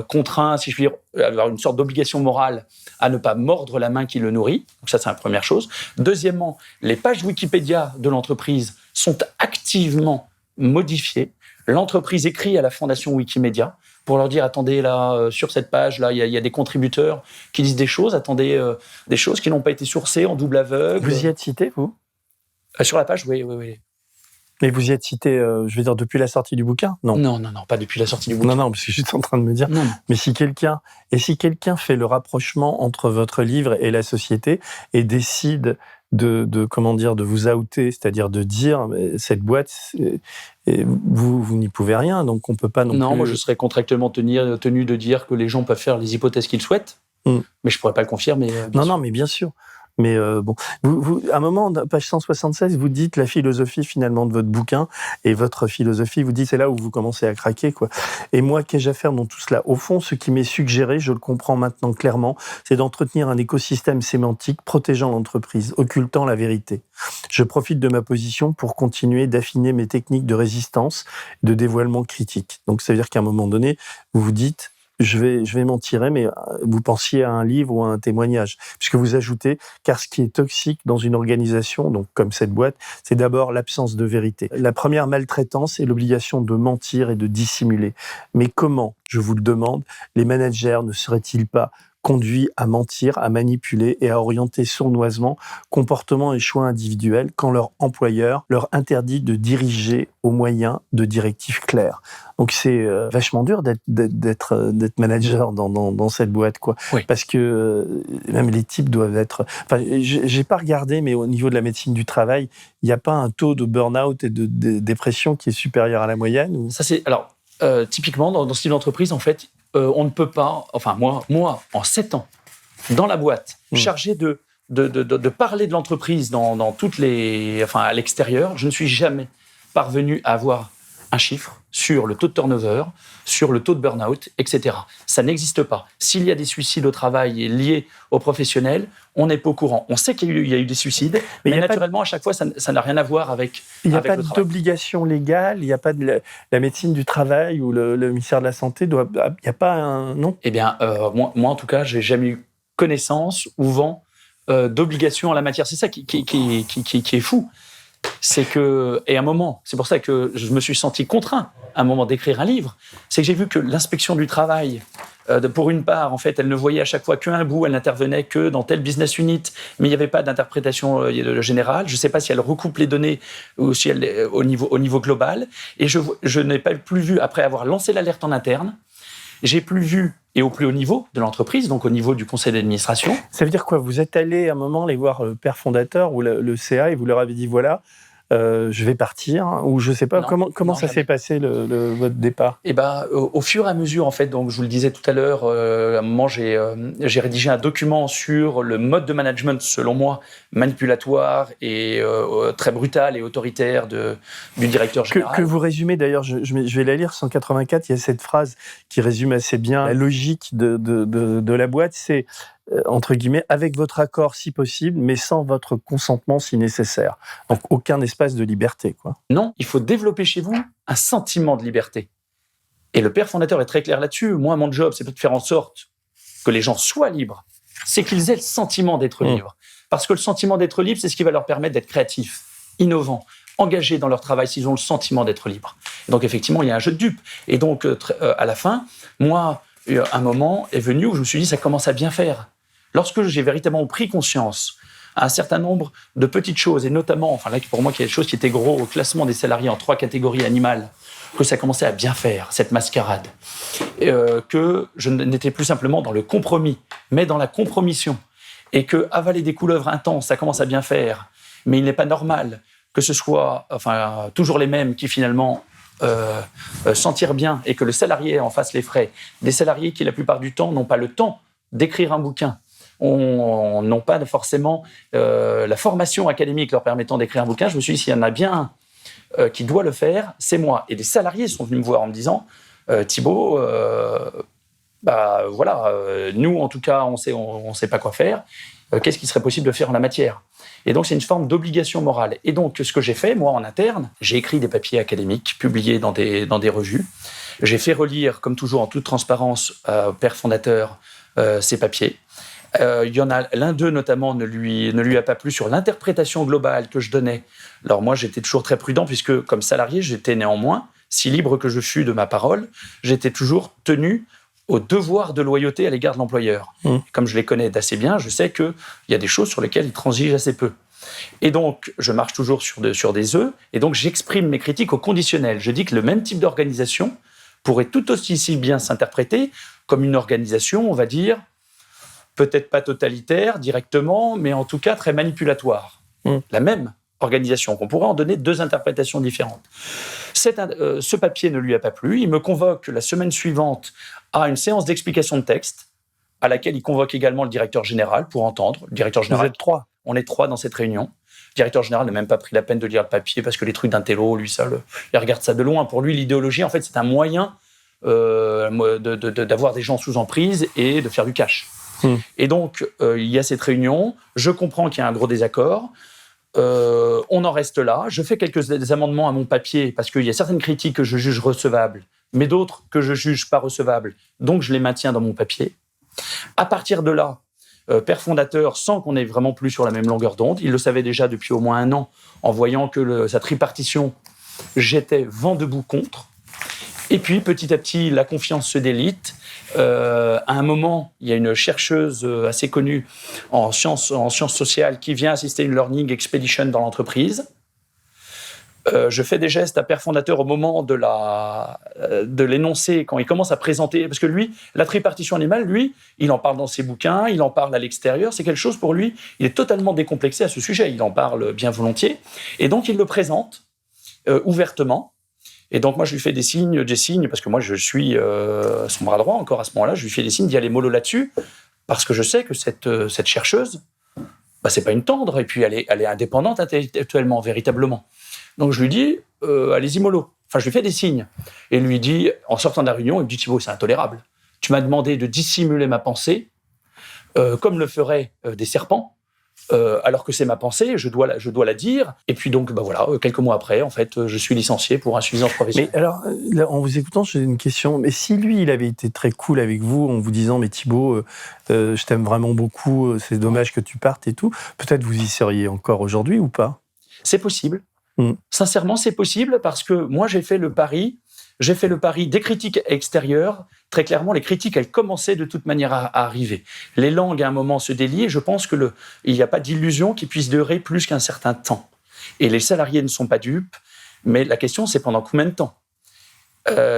contraint, si je puis dire, avoir une sorte d'obligation morale à ne pas mordre la main qui le nourrit. Donc ça, c'est la première chose. Deuxièmement, les pages Wikipédia de l'entreprise sont activement modifiées. L'entreprise écrit à la fondation Wikimedia pour leur dire « Attendez, là, sur cette page, là, il y a des contributeurs qui disent des choses. Attendez, des choses qui n'ont pas été sourcées en double aveugle. » Vous y êtes cité, vous ? Sur la page, oui. Mais vous y êtes cité, je veux dire, depuis la sortie du bouquin ? Non, pas depuis la sortie du bouquin. Non, parce que je suis en train de me dire... Non. Mais si quelqu'un fait le rapprochement entre votre livre et la société et décide de vous outer, c'est-à-dire de dire cette boîte, vous n'y pouvez rien, donc on peut pas non plus... Non, moi je serais contractuellement tenu de dire que les gens peuvent faire les hypothèses qu'ils souhaitent, mais je pourrais pas le confirmer. Non, mais bien sûr. Mais bon, à un moment, page 176, vous dites la philosophie finalement de votre bouquin, et votre philosophie, vous dites c'est là où vous commencez à craquer, quoi. Et moi, qu'ai-je à faire dans tout cela? Au fond, ce qui m'est suggéré, je le comprends maintenant clairement, c'est d'entretenir un écosystème sémantique protégeant l'entreprise, occultant la vérité. Je profite de ma position pour continuer d'affiner mes techniques de résistance, de dévoilement critique. Donc, ça veut dire qu'à un moment donné, vous vous dites, je vais m'en tirer, mais vous pensiez à un livre ou à un témoignage, puisque vous ajoutez, car ce qui est toxique dans une organisation, donc comme cette boîte, c'est d'abord l'absence de vérité. La première maltraitance est l'obligation de mentir et de dissimuler. Mais comment, je vous le demande, les managers ne seraient-ils pas conduits à mentir, à manipuler et à orienter sournoisement comportements et choix individuels quand leur employeur leur interdit de diriger au moyen de directives claires. Donc c'est vachement dur d'être manager dans cette boîte, quoi. Oui. Parce que même les types doivent être... Enfin, j'ai pas regardé, mais au niveau de la médecine du travail, il n'y a pas un taux de burn-out et de dépression qui est supérieur à la moyenne ou... Ça c'est... Alors, typiquement, dans ce type d'entreprise, en fait, on ne peut pas, enfin moi, en 7 ans, dans la boîte, chargé de parler de l'entreprise dans toutes les, enfin à l'extérieur, je ne suis jamais parvenu à avoir un chiffre sur le taux de turnover, sur le taux de burn-out, etc. Ça n'existe pas. S'il y a des suicides au travail liés aux professionnels, on n'est pas au courant. On sait qu'il y a eu des suicides, mais naturellement, à chaque fois, ça n'a rien à voir avec il n'y a avec pas le travail. d'obligation légale, il n'y a pas de la médecine du travail ou le ministère de la Santé, il n'y a pas un... Non. Eh bien, moi, en tout cas, j'ai jamais eu connaissance ou vent d'obligation en la matière. C'est ça qui est fou. C'est que, et à un moment, c'est pour ça que je me suis senti contraint à un moment d'écrire un livre, c'est que j'ai vu que l'inspection du travail, pour une part, en fait, elle ne voyait à chaque fois qu'un bout, elle n'intervenait que dans tel business unit, mais il n'y avait pas d'interprétation générale. Je ne sais pas si elle recoupe les données ou si elle au niveau global. Et je n'ai pas plus vu, après avoir lancé l'alerte en interne, j'ai plus vu, et au plus haut niveau de l'entreprise, donc au niveau du conseil d'administration. Ça veut dire quoi? Vous êtes allé à un moment les voir le père fondateur ou le CA et vous leur avez dit voilà, je vais partir, ou je sais pas, comment ça s'est passé votre départ? Eh ben, au fur et à mesure, en fait, donc je vous le disais tout à l'heure, à un moment j'ai rédigé un document sur le mode de management, selon moi, manipulatoire et très brutal et autoritaire du directeur général. Que vous résumez d'ailleurs, je vais la lire, 184, il y a cette phrase qui résume assez bien la logique de la boîte, c'est entre guillemets, avec votre accord si possible, mais sans votre consentement si nécessaire. Donc aucun espace de liberté, quoi. Non, il faut développer chez vous un sentiment de liberté. Et le père fondateur est très clair là-dessus. Moi, mon job, c'est pas de faire en sorte que les gens soient libres, c'est qu'ils aient le sentiment d'être libres. Parce que le sentiment d'être libre, c'est ce qui va leur permettre d'être créatifs, innovants, engagés dans leur travail s'ils ont le sentiment d'être libres. Et donc effectivement, il y a un jeu de dupes. Et donc, à la fin, moi, un moment est venu où je me suis dit, ça commence à bien faire. Lorsque j'ai véritablement pris conscience à un certain nombre de petites choses, et notamment, enfin là, pour moi, il y a des choses qui étaient gros au classement des salariés en 3 catégories animales, que ça commençait à bien faire, cette mascarade, que je n'étais plus simplement dans le compromis, mais dans la compromission, et que avaler des couleuvres intenses, ça commence à bien faire, mais il n'est pas normal que ce soit toujours les mêmes qui finalement s'en tirent bien, et que le salarié en fasse les frais, des salariés qui la plupart du temps n'ont pas le temps d'écrire un bouquin, n'ont pas forcément la formation académique leur permettant d'écrire un bouquin. Je me suis dit, s'il y en a bien un qui doit le faire, c'est moi. Et des salariés sont venus me voir en me disant, Thibaut, nous, en tout cas, on sait pas quoi faire. Qu'est-ce qui serait possible de faire en la matière? Et donc, c'est une forme d'obligation morale. Et donc, ce que j'ai fait, moi, en interne, j'ai écrit des papiers académiques, publiés dans des revues. J'ai fait relire, comme toujours, en toute transparence, au père fondateur, ces papiers. Il y en a l'un d'eux notamment ne lui a pas plu sur l'interprétation globale que je donnais. Alors moi j'étais toujours très prudent puisque comme salarié j'étais néanmoins, si libre que je fus de ma parole, j'étais toujours tenu au devoir de loyauté à l'égard de l'employeur. Comme je les connais d'assez bien, je sais qu'il y a des choses sur lesquelles ils transigent assez peu. Et donc je marche toujours sur des œufs et donc j'exprime mes critiques au conditionnel. Je dis que le même type d'organisation pourrait tout aussi bien s'interpréter comme une organisation, on va dire, peut-être pas totalitaire directement, mais en tout cas très manipulatoire. La même organisation, qu'on pourrait en donner 2 interprétations différentes. Ce papier ne lui a pas plu, il me convoque la semaine suivante à une séance d'explication de texte, à laquelle il convoque également le directeur général pour entendre. Le directeur général, Vous êtes 3. On est 3 dans cette réunion. Le directeur général n'a même pas pris la peine de lire le papier parce que les trucs d'un télo, lui, il regarde ça de loin. Pour lui, l'idéologie, en fait, c'est un moyen d'avoir des gens sous emprise et de faire du cash. Et donc, il y a cette réunion. Je comprends qu'il y a un gros désaccord. On en reste là. Je fais des amendements à mon papier parce qu'il y a certaines critiques que je juge recevables, mais d'autres que je juge pas recevables. Donc, je les maintiens dans mon papier. À partir de là, père fondateur, sans qu'on ait vraiment plus sur la même longueur d'onde, il le savait déjà depuis au moins 1 an, en voyant que sa tripartition, j'étais vent debout contre. Et puis, petit à petit, la confiance se délite. À un moment, il y a une chercheuse assez connue en sciences sociales qui vient assister à une learning expedition dans l'entreprise. Je fais des gestes à père fondateur au moment de l'énoncer, quand il commence à présenter, parce que lui, la tripartition animale, lui, il en parle dans ses bouquins, il en parle à l'extérieur, c'est quelque chose pour lui, il est totalement décomplexé à ce sujet, il en parle bien volontiers, et donc il le présente ouvertement. Et donc moi je lui fais des signes, parce que moi je suis son bras droit encore à ce moment-là, je lui fais des signes d'y aller mollo là-dessus, parce que je sais que cette chercheuse, c'est pas une tendre, et puis elle est indépendante intellectuellement, véritablement. Donc je lui dis, allez-y mollo. Enfin, je lui fais des signes. Et il lui dit, en sortant de la réunion, il me dit, Thibaut, c'est intolérable. Tu m'as demandé de dissimuler ma pensée, comme le feraient des serpents, alors que c'est ma pensée, je dois la dire. Et puis donc, voilà, quelques mois après, en fait, je suis licencié pour insuffisance professionnelle. Mais alors, là, en vous écoutant, j'ai une question. Mais si lui, il avait été très cool avec vous, en vous disant, mais Thibaut, je t'aime vraiment beaucoup, c'est dommage que tu partes et tout, peut-être vous y seriez encore aujourd'hui ou pas ? C'est possible. Sincèrement, c'est possible parce que moi, j'ai fait le pari des critiques extérieures. Très clairement, les critiques, elles commençaient de toute manière à arriver. Les langues, à un moment, se délient et je pense qu'il n'y a pas d'illusion qui puisse durer plus qu'un certain temps. Et les salariés ne sont pas dupes, mais la question, c'est pendant combien de temps ?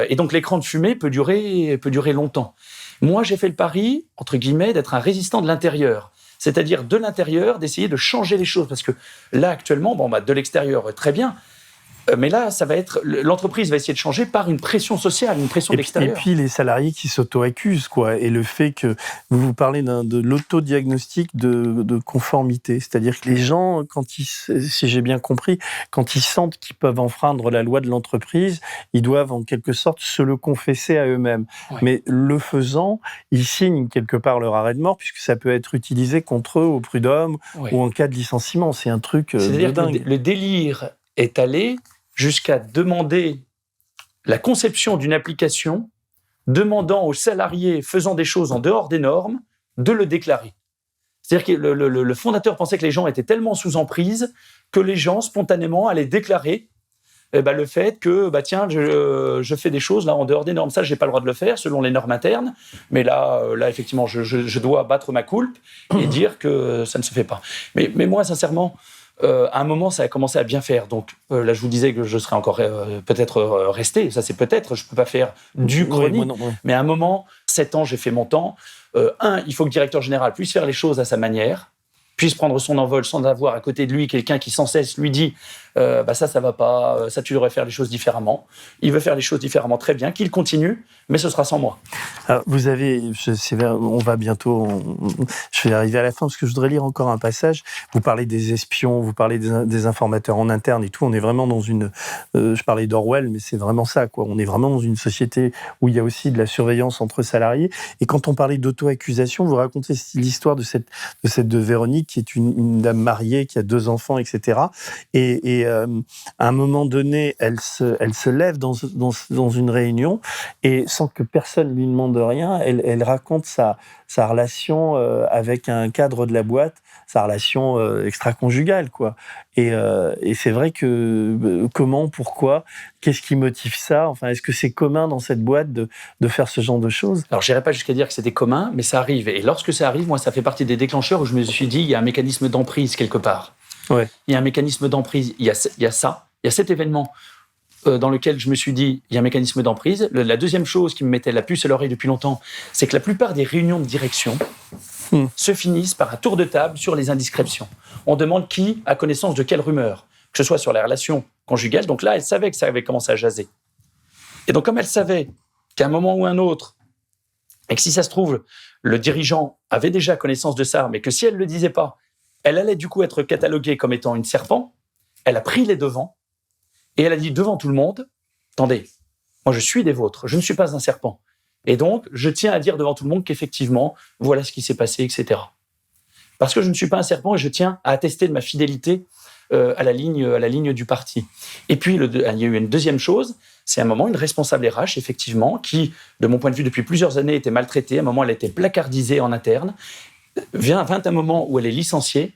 Et donc, l'écran de fumée peut durer longtemps. Moi, j'ai fait le pari, entre guillemets, d'être un résistant de l'intérieur. C'est-à-dire de l'intérieur, d'essayer de changer les choses. Parce que là, actuellement, de l'extérieur, très bien. Mais là, l'entreprise va essayer de changer par une pression sociale, une pression de l'extérieur. Et puis les salariés qui s'auto-accusent, quoi. Et le fait que vous parlez de l'autodiagnostic de conformité. C'est-à-dire que les gens, si j'ai bien compris, quand ils sentent qu'ils peuvent enfreindre la loi de l'entreprise, ils doivent en quelque sorte se le confesser à eux-mêmes. Ouais. Mais le faisant, ils signent quelque part leur arrêt de mort, puisque ça peut être utilisé contre eux au prud'homme ou en cas de licenciement. C'est un truc de dingue. Le délire est allé jusqu'à demander la conception d'une application demandant aux salariés faisant des choses en dehors des normes de le déclarer. C'est-à-dire que le fondateur pensait que les gens étaient tellement sous emprise que les gens, spontanément, allaient déclarer le fait que, tiens, je fais des choses là en dehors des normes. Ça, je n'ai pas le droit de le faire selon les normes internes, mais là effectivement, je dois battre ma coulpe et dire que ça ne se fait pas. Mais moi, sincèrement, à un moment, ça a commencé à bien faire. Donc là, je vous disais que je serais encore peut-être resté. Ça, c'est peut-être. Je ne peux pas faire du chronique. Mais à un moment, 7 ans, j'ai fait mon temps. Il faut que le directeur général puisse faire les choses à sa manière, puisse prendre son envol sans avoir à côté de lui quelqu'un qui sans cesse lui dit ça va pas, ça tu devrais faire les choses différemment. Il veut faire les choses différemment, très bien, qu'il continue, mais ce sera sans moi. Alors, on va bientôt, je vais arriver à la fin parce que je voudrais lire encore un passage. Vous parlez des espions, vous parlez des informateurs en interne et tout. On est vraiment dans je parlais d'Orwell, mais c'est vraiment ça, quoi. On est vraiment dans une société où il y a aussi de la surveillance entre salariés. Et quand on parlait d'auto-accusation, vous racontez l'histoire de de Véronique, qui est une dame mariée, qui a 2 enfants, etc. Et à un moment donné, elle se lève dans une réunion et sans que personne lui demande rien, elle raconte sa relation avec un cadre de la boîte, sa relation extra-conjugale, quoi. Et c'est vrai que comment, pourquoi, qu'est-ce qui motive ça ? Enfin, est-ce que c'est commun dans cette boîte de faire ce genre de choses ? Alors, je n'irai pas jusqu'à dire que c'était commun, mais ça arrive. Et lorsque ça arrive, moi, ça fait partie des déclencheurs où je me suis dit, il y a un mécanisme d'emprise quelque part. Ouais. Il y a un mécanisme d'emprise. Il y a cet événement dans lequel je me suis dit, il y a un mécanisme d'emprise. La deuxième chose qui me mettait la puce à l'oreille depuis longtemps, c'est que la plupart des réunions de direction se finissent par un tour de table sur les indiscrétions. On demande qui a connaissance de quelle rumeur, que ce soit sur les relations conjugales. Donc là, elle savait que ça avait commencé à jaser. Et donc, comme elle savait qu'à un moment ou un autre, Et que si ça se trouve, le dirigeant avait déjà connaissance de ça, mais que si elle ne le disait pas, elle allait du coup être cataloguée comme étant une serpent. Elle a pris les devants et elle a dit devant tout le monde, attendez, moi je suis des vôtres, je ne suis pas un serpent. Et donc, je tiens à dire devant tout le monde qu'effectivement, voilà ce qui s'est passé, etc. Parce que je ne suis pas un serpent et je tiens à attester de ma fidélité à la ligne du parti. Et puis, il y a eu une deuxième chose, c'est à un moment une responsable RH, effectivement, qui, de mon point de vue, depuis plusieurs années, était maltraitée. À un moment, elle a été placardisée en interne. Vint un moment où elle est licenciée.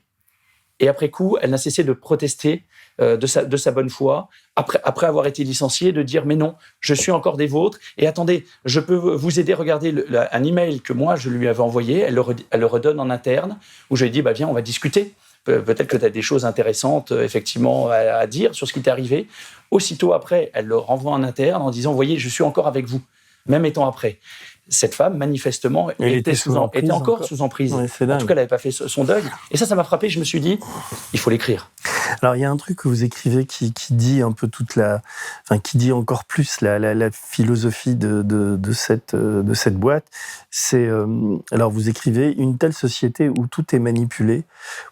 Et après coup, elle n'a cessé de protester de sa bonne foi, après avoir été licenciée, de dire « mais non, je suis encore des vôtres, et attendez, je peux vous aider, regardez un email que moi, je lui avais envoyé, elle le redonne en interne, où je lui ai dit bah, « viens, on va discuter, peut-être que tu as des choses intéressantes, effectivement, à dire sur ce qui t'est arrivé ». Aussitôt après, elle le renvoie en interne en disant « voyez, je suis encore avec vous », même étant après. Cette femme, manifestement, était encore sous emprise. Ouais, en tout cas, elle n'avait pas fait son deuil. Et ça m'a frappé. Je me suis dit, il faut l'écrire. Alors, il y a un truc que vous écrivez qui dit un peu qui dit encore plus la philosophie de cette boîte. C'est, alors vous écrivez, une telle société où tout est manipulé,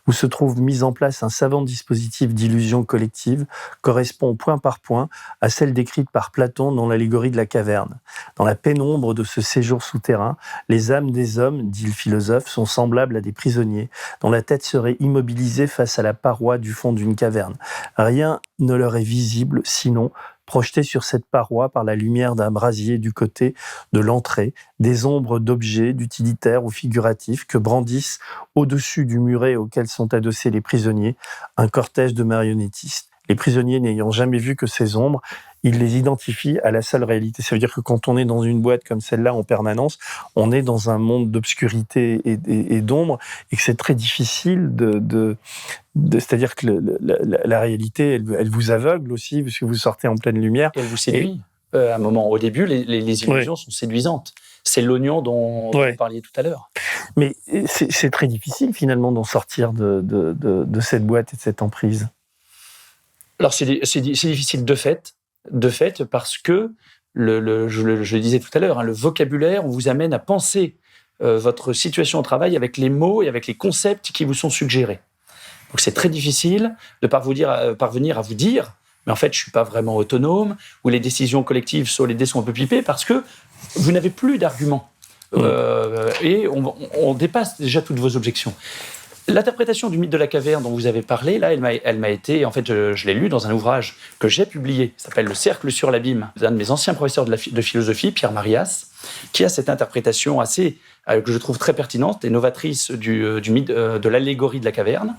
où se trouve mis en place un savant dispositif d'illusion collective, correspond point par point à celle décrite par Platon dans l'allégorie de la caverne. Dans la pénombre de ce séjour souterrain, les âmes des hommes, dit le philosophe, sont semblables à des prisonniers, dont la tête serait immobilisée face à la paroi du fond d'une caverne. Rien ne leur est visible, sinon projeté sur cette paroi par la lumière d'un brasier du côté de l'entrée, des ombres d'objets, d'utilitaires ou figuratifs que brandissent au-dessus du muret auquel sont adossés les prisonniers, un cortège de marionnettistes. Les prisonniers n'ayant jamais vu que ces ombres, ils les identifient à la seule réalité. Ça veut dire que quand on est dans une boîte comme celle-là en permanence, on est dans un monde d'obscurité et d'ombre, et que c'est très difficile c'est-à-dire que la réalité, elle vous aveugle aussi, parce que vous sortez en pleine lumière. Et elle vous séduit. À un moment, au début, les illusions sont séduisantes. C'est l'oignon dont vous parliez tout à l'heure. Mais c'est très difficile, finalement, d'en sortir de cette boîte et de cette emprise. Alors, c'est difficile de fait, parce que, je le disais tout à l'heure, le vocabulaire, on vous amène à penser votre situation au travail avec les mots et avec les concepts qui vous sont suggérés. Donc c'est très difficile de parvenir à vous dire mais en fait, je ne suis pas vraiment autonome, ou les décisions collectives sur les dés sont un peu pipées, parce que vous n'avez plus d'arguments. Et on dépasse déjà toutes vos objections. L'interprétation du mythe de la caverne dont vous avez parlé, là, elle m'a été, en fait, je l'ai lu dans un ouvrage que j'ai publié, qui s'appelle « Le cercle sur l'abîme », d'un de mes anciens professeurs de philosophie, Pierre Marias, qui a cette interprétation assez, que je trouve très pertinente et novatrice du mythe de l'allégorie de la caverne,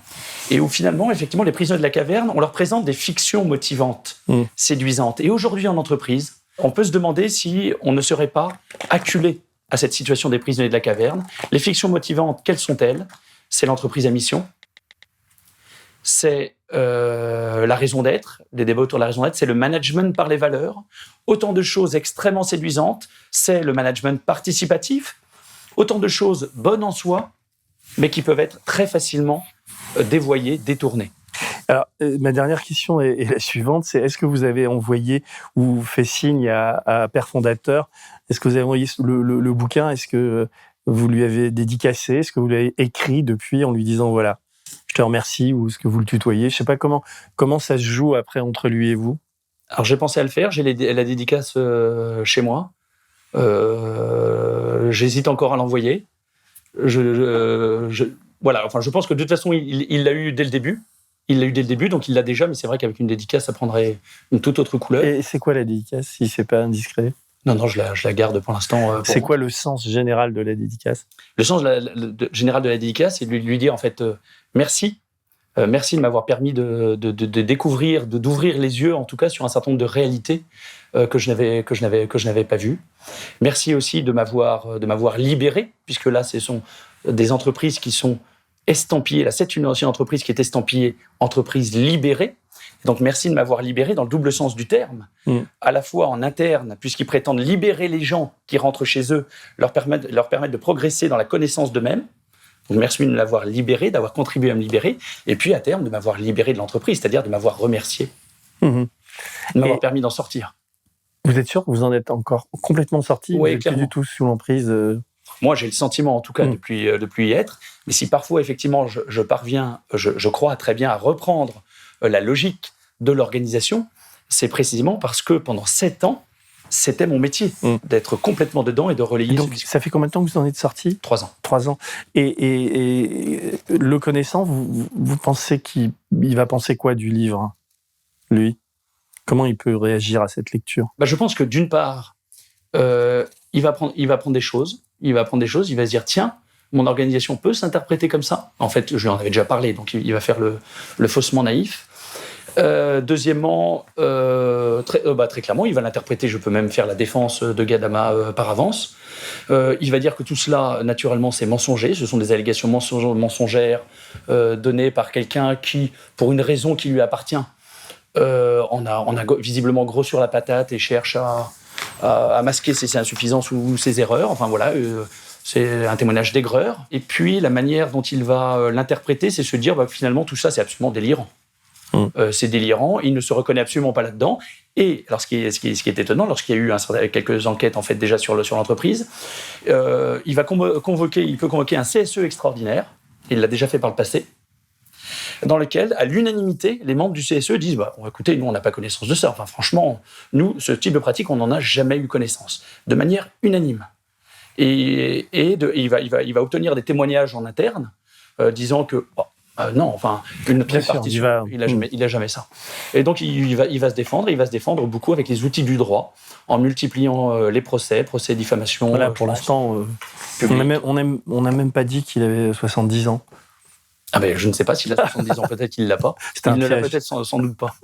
et où finalement, effectivement, les prisonniers de la caverne, on leur présente des fictions motivantes, séduisantes. Et aujourd'hui, en entreprise, on peut se demander si on ne serait pas acculé à cette situation des prisonniers de la caverne. Les fictions motivantes, quelles sont-elles ? C'est l'entreprise à mission, c'est la raison d'être, des débats autour de la raison d'être, c'est le management par les valeurs. Autant de choses extrêmement séduisantes, c'est le management participatif. Autant de choses bonnes en soi, mais qui peuvent être très facilement dévoyées, détournées. Alors, ma dernière question est la suivante, c'est est-ce que vous avez envoyé ou fait signe à Père Fondateur, est-ce que vous avez envoyé le bouquin, est-ce que vous lui avez dédicacé, est-ce que vous l'avez écrit depuis en lui disant voilà, je te remercie, ou est-ce que vous le tutoyez? Je ne sais pas comment ça se joue après entre lui et vous. Alors j'ai pensé à le faire, j'ai la dédicace chez moi. J'hésite encore à l'envoyer. Voilà, enfin je pense que de toute façon il l'a eu dès le début. Il l'a eu dès le début, donc il l'a déjà, mais c'est vrai qu'avec une dédicace, ça prendrait une toute autre couleur. Et c'est quoi la dédicace, si c'est pas indiscret? Non, je la garde pour l'instant. C'est quoi le sens général de la dédicace? Le sens général de la dédicace, c'est de lui dire en fait merci. Merci de m'avoir permis de découvrir, d'ouvrir les yeux, en tout cas, sur un certain nombre de réalités que je n'avais pas vues. Merci aussi de m'avoir libéré, puisque là, ce sont des entreprises qui sont estampillées. Là, c'est une ancienne entreprise qui est estampillée entreprise libérée. Donc, merci de m'avoir libéré dans le double sens du terme, à la fois en interne, puisqu'ils prétendent libérer les gens qui rentrent chez eux, leur permettre de progresser dans la connaissance d'eux-mêmes. Donc, merci de m'avoir libéré, d'avoir contribué à me libérer, et puis à terme, de m'avoir libéré de l'entreprise, c'est-à-dire de m'avoir remercié, de m'avoir permis d'en sortir. Vous êtes sûr que vous en êtes encore complètement sorti? Oui, vous n'êtes plus du tout sous l'emprise moi j'ai le sentiment en tout cas depuis y être, mais si parfois effectivement je parviens, je crois très bien à reprendre la logique de l'organisation, c'est précisément parce que pendant 7 ans, c'était mon métier, d'être complètement dedans et de relayer. Donc, ça fait combien de temps que vous en êtes sorti ? 3 ans. 3 ans. Et le connaissant, vous pensez qu'il va penser quoi du livre, lui ? Comment il peut réagir à cette lecture ? Je pense que d'une part, il va prendre des choses. Il va se dire, tiens, mon organisation peut s'interpréter comme ça. En fait, je lui en avais déjà parlé, donc il va faire le faussement naïf. Deuxièmement, très clairement, il va l'interpréter, je peux même faire la défense de Gaddama par avance. Il va dire que tout cela, naturellement, c'est mensonger. Ce sont des allégations mensongères données par quelqu'un qui, pour une raison qui lui appartient, on a visiblement gros sur la patate et cherche à masquer ses insuffisances ou ses erreurs. Enfin voilà, c'est un témoignage d'aigreur. Et puis, la manière dont il va l'interpréter, c'est se dire finalement, tout ça, c'est absolument délirant. C'est délirant, il ne se reconnaît absolument pas là-dedans. Et alors, ce qui est étonnant, lorsqu'il y a eu quelques enquêtes en fait déjà sur l'entreprise, il peut convoquer un CSE extraordinaire. Il l'a déjà fait par le passé, dans lequel, à l'unanimité, les membres du CSE disent écoutez, nous on n'a pas connaissance de ça. Enfin, franchement, nous, ce type de pratique, on n'en a jamais eu connaissance, de manière unanime. Et il va obtenir des témoignages en interne, disant que non, enfin, une répartition, il a jamais ça. Et donc, il va se défendre beaucoup avec les outils du droit, en multipliant les procès diffamation. Voilà, pour l'instant, on n'a même pas dit qu'il avait 70 ans. Je ne sais pas s'il a 70 ans, peut-être qu'il ne l'a pas. Il ne l'a peut-être sans doute pas.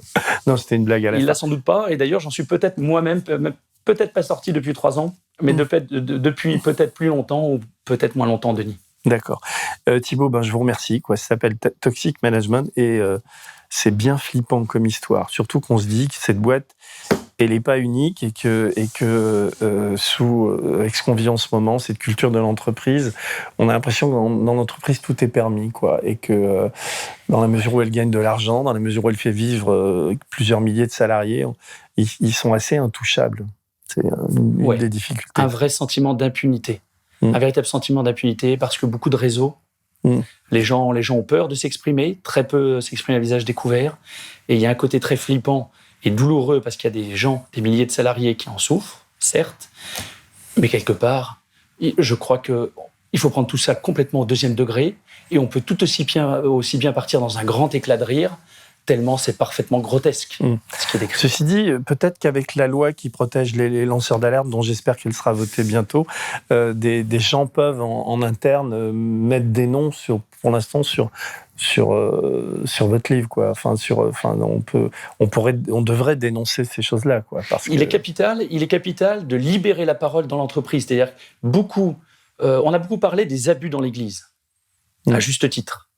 Non, c'était une blague à la fin. Il ne l'a sans doute pas, et d'ailleurs, j'en suis peut-être moi-même, peut-être pas sorti depuis 3 ans, mais depuis peut-être plus longtemps, ou peut-être moins longtemps, Denis. D'accord. Thibaut, je vous remercie. Ça s'appelle Toxic Management et c'est bien flippant comme histoire. Surtout qu'on se dit que cette boîte, elle n'est pas unique et que avec ce qu'on vit en ce moment, cette culture de l'entreprise, on a l'impression que dans l'entreprise, tout est permis. Et que dans la mesure où elle gagne de l'argent, dans la mesure où elle fait vivre plusieurs milliers de salariés, ils sont assez intouchables. C'est une des difficultés. Un vrai sentiment d'impunité. Un véritable sentiment d'impunité parce que beaucoup de réseaux, les gens ont peur de s'exprimer, très peu s'expriment à visage découvert, et il y a un côté très flippant et douloureux parce qu'il y a des gens, des milliers de salariés qui en souffrent, certes, mais quelque part, je crois qu'il faut prendre tout ça complètement au 2e degré et on peut tout aussi bien partir dans un grand éclat de rire tellement c'est parfaitement grotesque, ce qui est décrit. Ceci dit, peut-être qu'avec la loi qui protège les lanceurs d'alerte, dont j'espère qu'elle sera votée bientôt, des gens peuvent en interne mettre des noms pour l'instant sur votre livre, on devrait dénoncer ces choses-là, Il est capital de libérer la parole dans l'entreprise. C'est-à-dire on a beaucoup parlé des abus dans l'Église, à juste titre.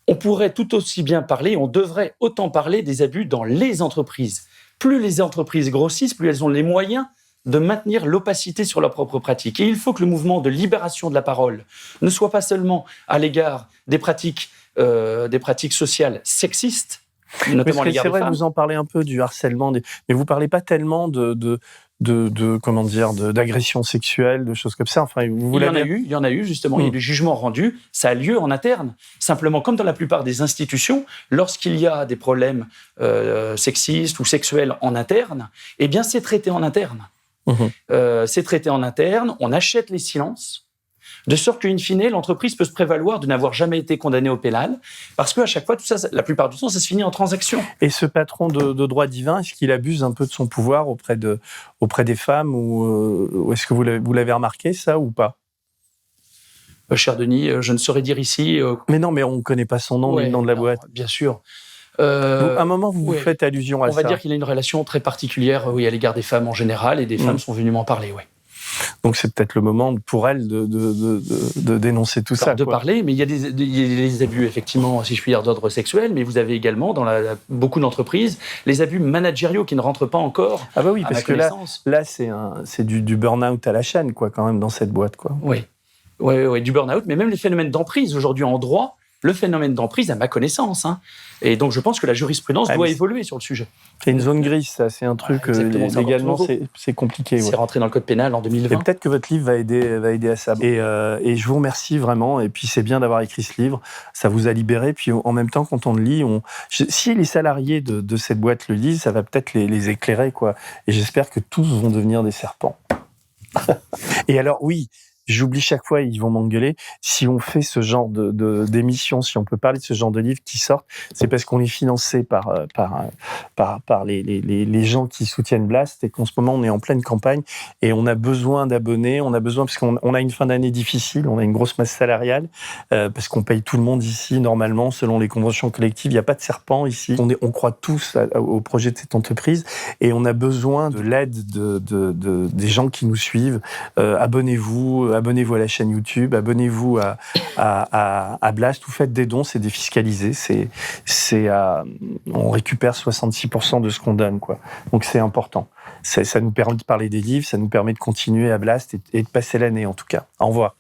On pourrait tout aussi bien parler, on devrait autant parler des abus dans les entreprises. Plus les entreprises grossissent, plus elles ont les moyens de maintenir l'opacité sur leurs propres pratiques. Et il faut que le mouvement de libération de la parole ne soit pas seulement à l'égard des pratiques sociales sexistes, notamment à l'égard des femmes. C'est vrai, vous en parlez un peu du harcèlement, mais vous parlez pas tellement d'agression sexuelle, de choses comme ça. Enfin, il y en a eu justement. Il y a eu des jugements rendus. Ça a lieu en interne. Simplement, comme dans la plupart des institutions, lorsqu'il y a des problèmes sexistes ou sexuels en interne, eh bien, c'est traité en interne. C'est traité en interne. On achète les silences. De sorte qu'in fine, l'entreprise peut se prévaloir de n'avoir jamais été condamnée au pénal, parce qu'à chaque fois, tout ça, la plupart du temps, ça se finit en transaction. Et ce patron de droit divin, est-ce qu'il abuse un peu de son pouvoir auprès des femmes, ou est-ce que vous l'avez remarqué, ça, ou pas ? Cher Denis, je ne saurais dire ici... Mais non, mais on ne connaît pas son nom, ni le nom de la boîte. Bien sûr. À un moment, vous faites allusion à ça. On va dire qu'il a une relation très particulière à l'égard des femmes en général, et des femmes sont venues m'en parler, Donc c'est peut-être le moment pour elle de dénoncer tout ça. De parler, mais il y a des abus, effectivement, si je puis dire, d'ordre sexuel, mais vous avez également, dans beaucoup d'entreprises, les abus managériaux qui ne rentrent pas encore. Ah bah oui, parce que là c'est du burn-out à la chaîne, quand même, dans cette boîte. Oui, du burn-out, mais même les phénomènes d'emprise aujourd'hui en droit, le phénomène d'emprise à ma connaissance. Hein. Et donc je pense que la jurisprudence doit évoluer sur le sujet. C'est une zone grise, ça. C'est un truc, légalement, c'est compliqué. C'est rentré dans le code pénal en 2020. Et peut-être que votre livre va aider à ça. Et je vous remercie vraiment. Et puis c'est bien d'avoir écrit ce livre. Ça vous a libéré. Puis en même temps, quand on le lit, si les salariés de cette boîte le lisent, ça va peut-être les éclairer, quoi. Et j'espère que tous vont devenir des serpents. Et alors, oui, j'oublie chaque fois, ils vont m'engueuler. Si on fait ce genre d'émission, si on peut parler de ce genre de livres qui sortent, c'est parce qu'on est financé par les gens qui soutiennent Blast et qu'en ce moment, on est en pleine campagne et on a besoin d'abonnés. On a besoin, parce qu'on a une fin d'année difficile, on a une grosse masse salariale, parce qu'on paye tout le monde ici, normalement, selon les conventions collectives. Il n'y a pas de serpent ici. On croit tous au projet de cette entreprise et on a besoin de l'aide des gens qui nous suivent. Abonnez-vous à la chaîne YouTube, abonnez-vous à Blast, vous faites des dons, c'est défiscalisé, on récupère 66% de ce qu'on donne, quoi. Donc c'est important. Ça nous permet de parler des livres, ça nous permet de continuer à Blast et de passer l'année en tout cas. Au revoir.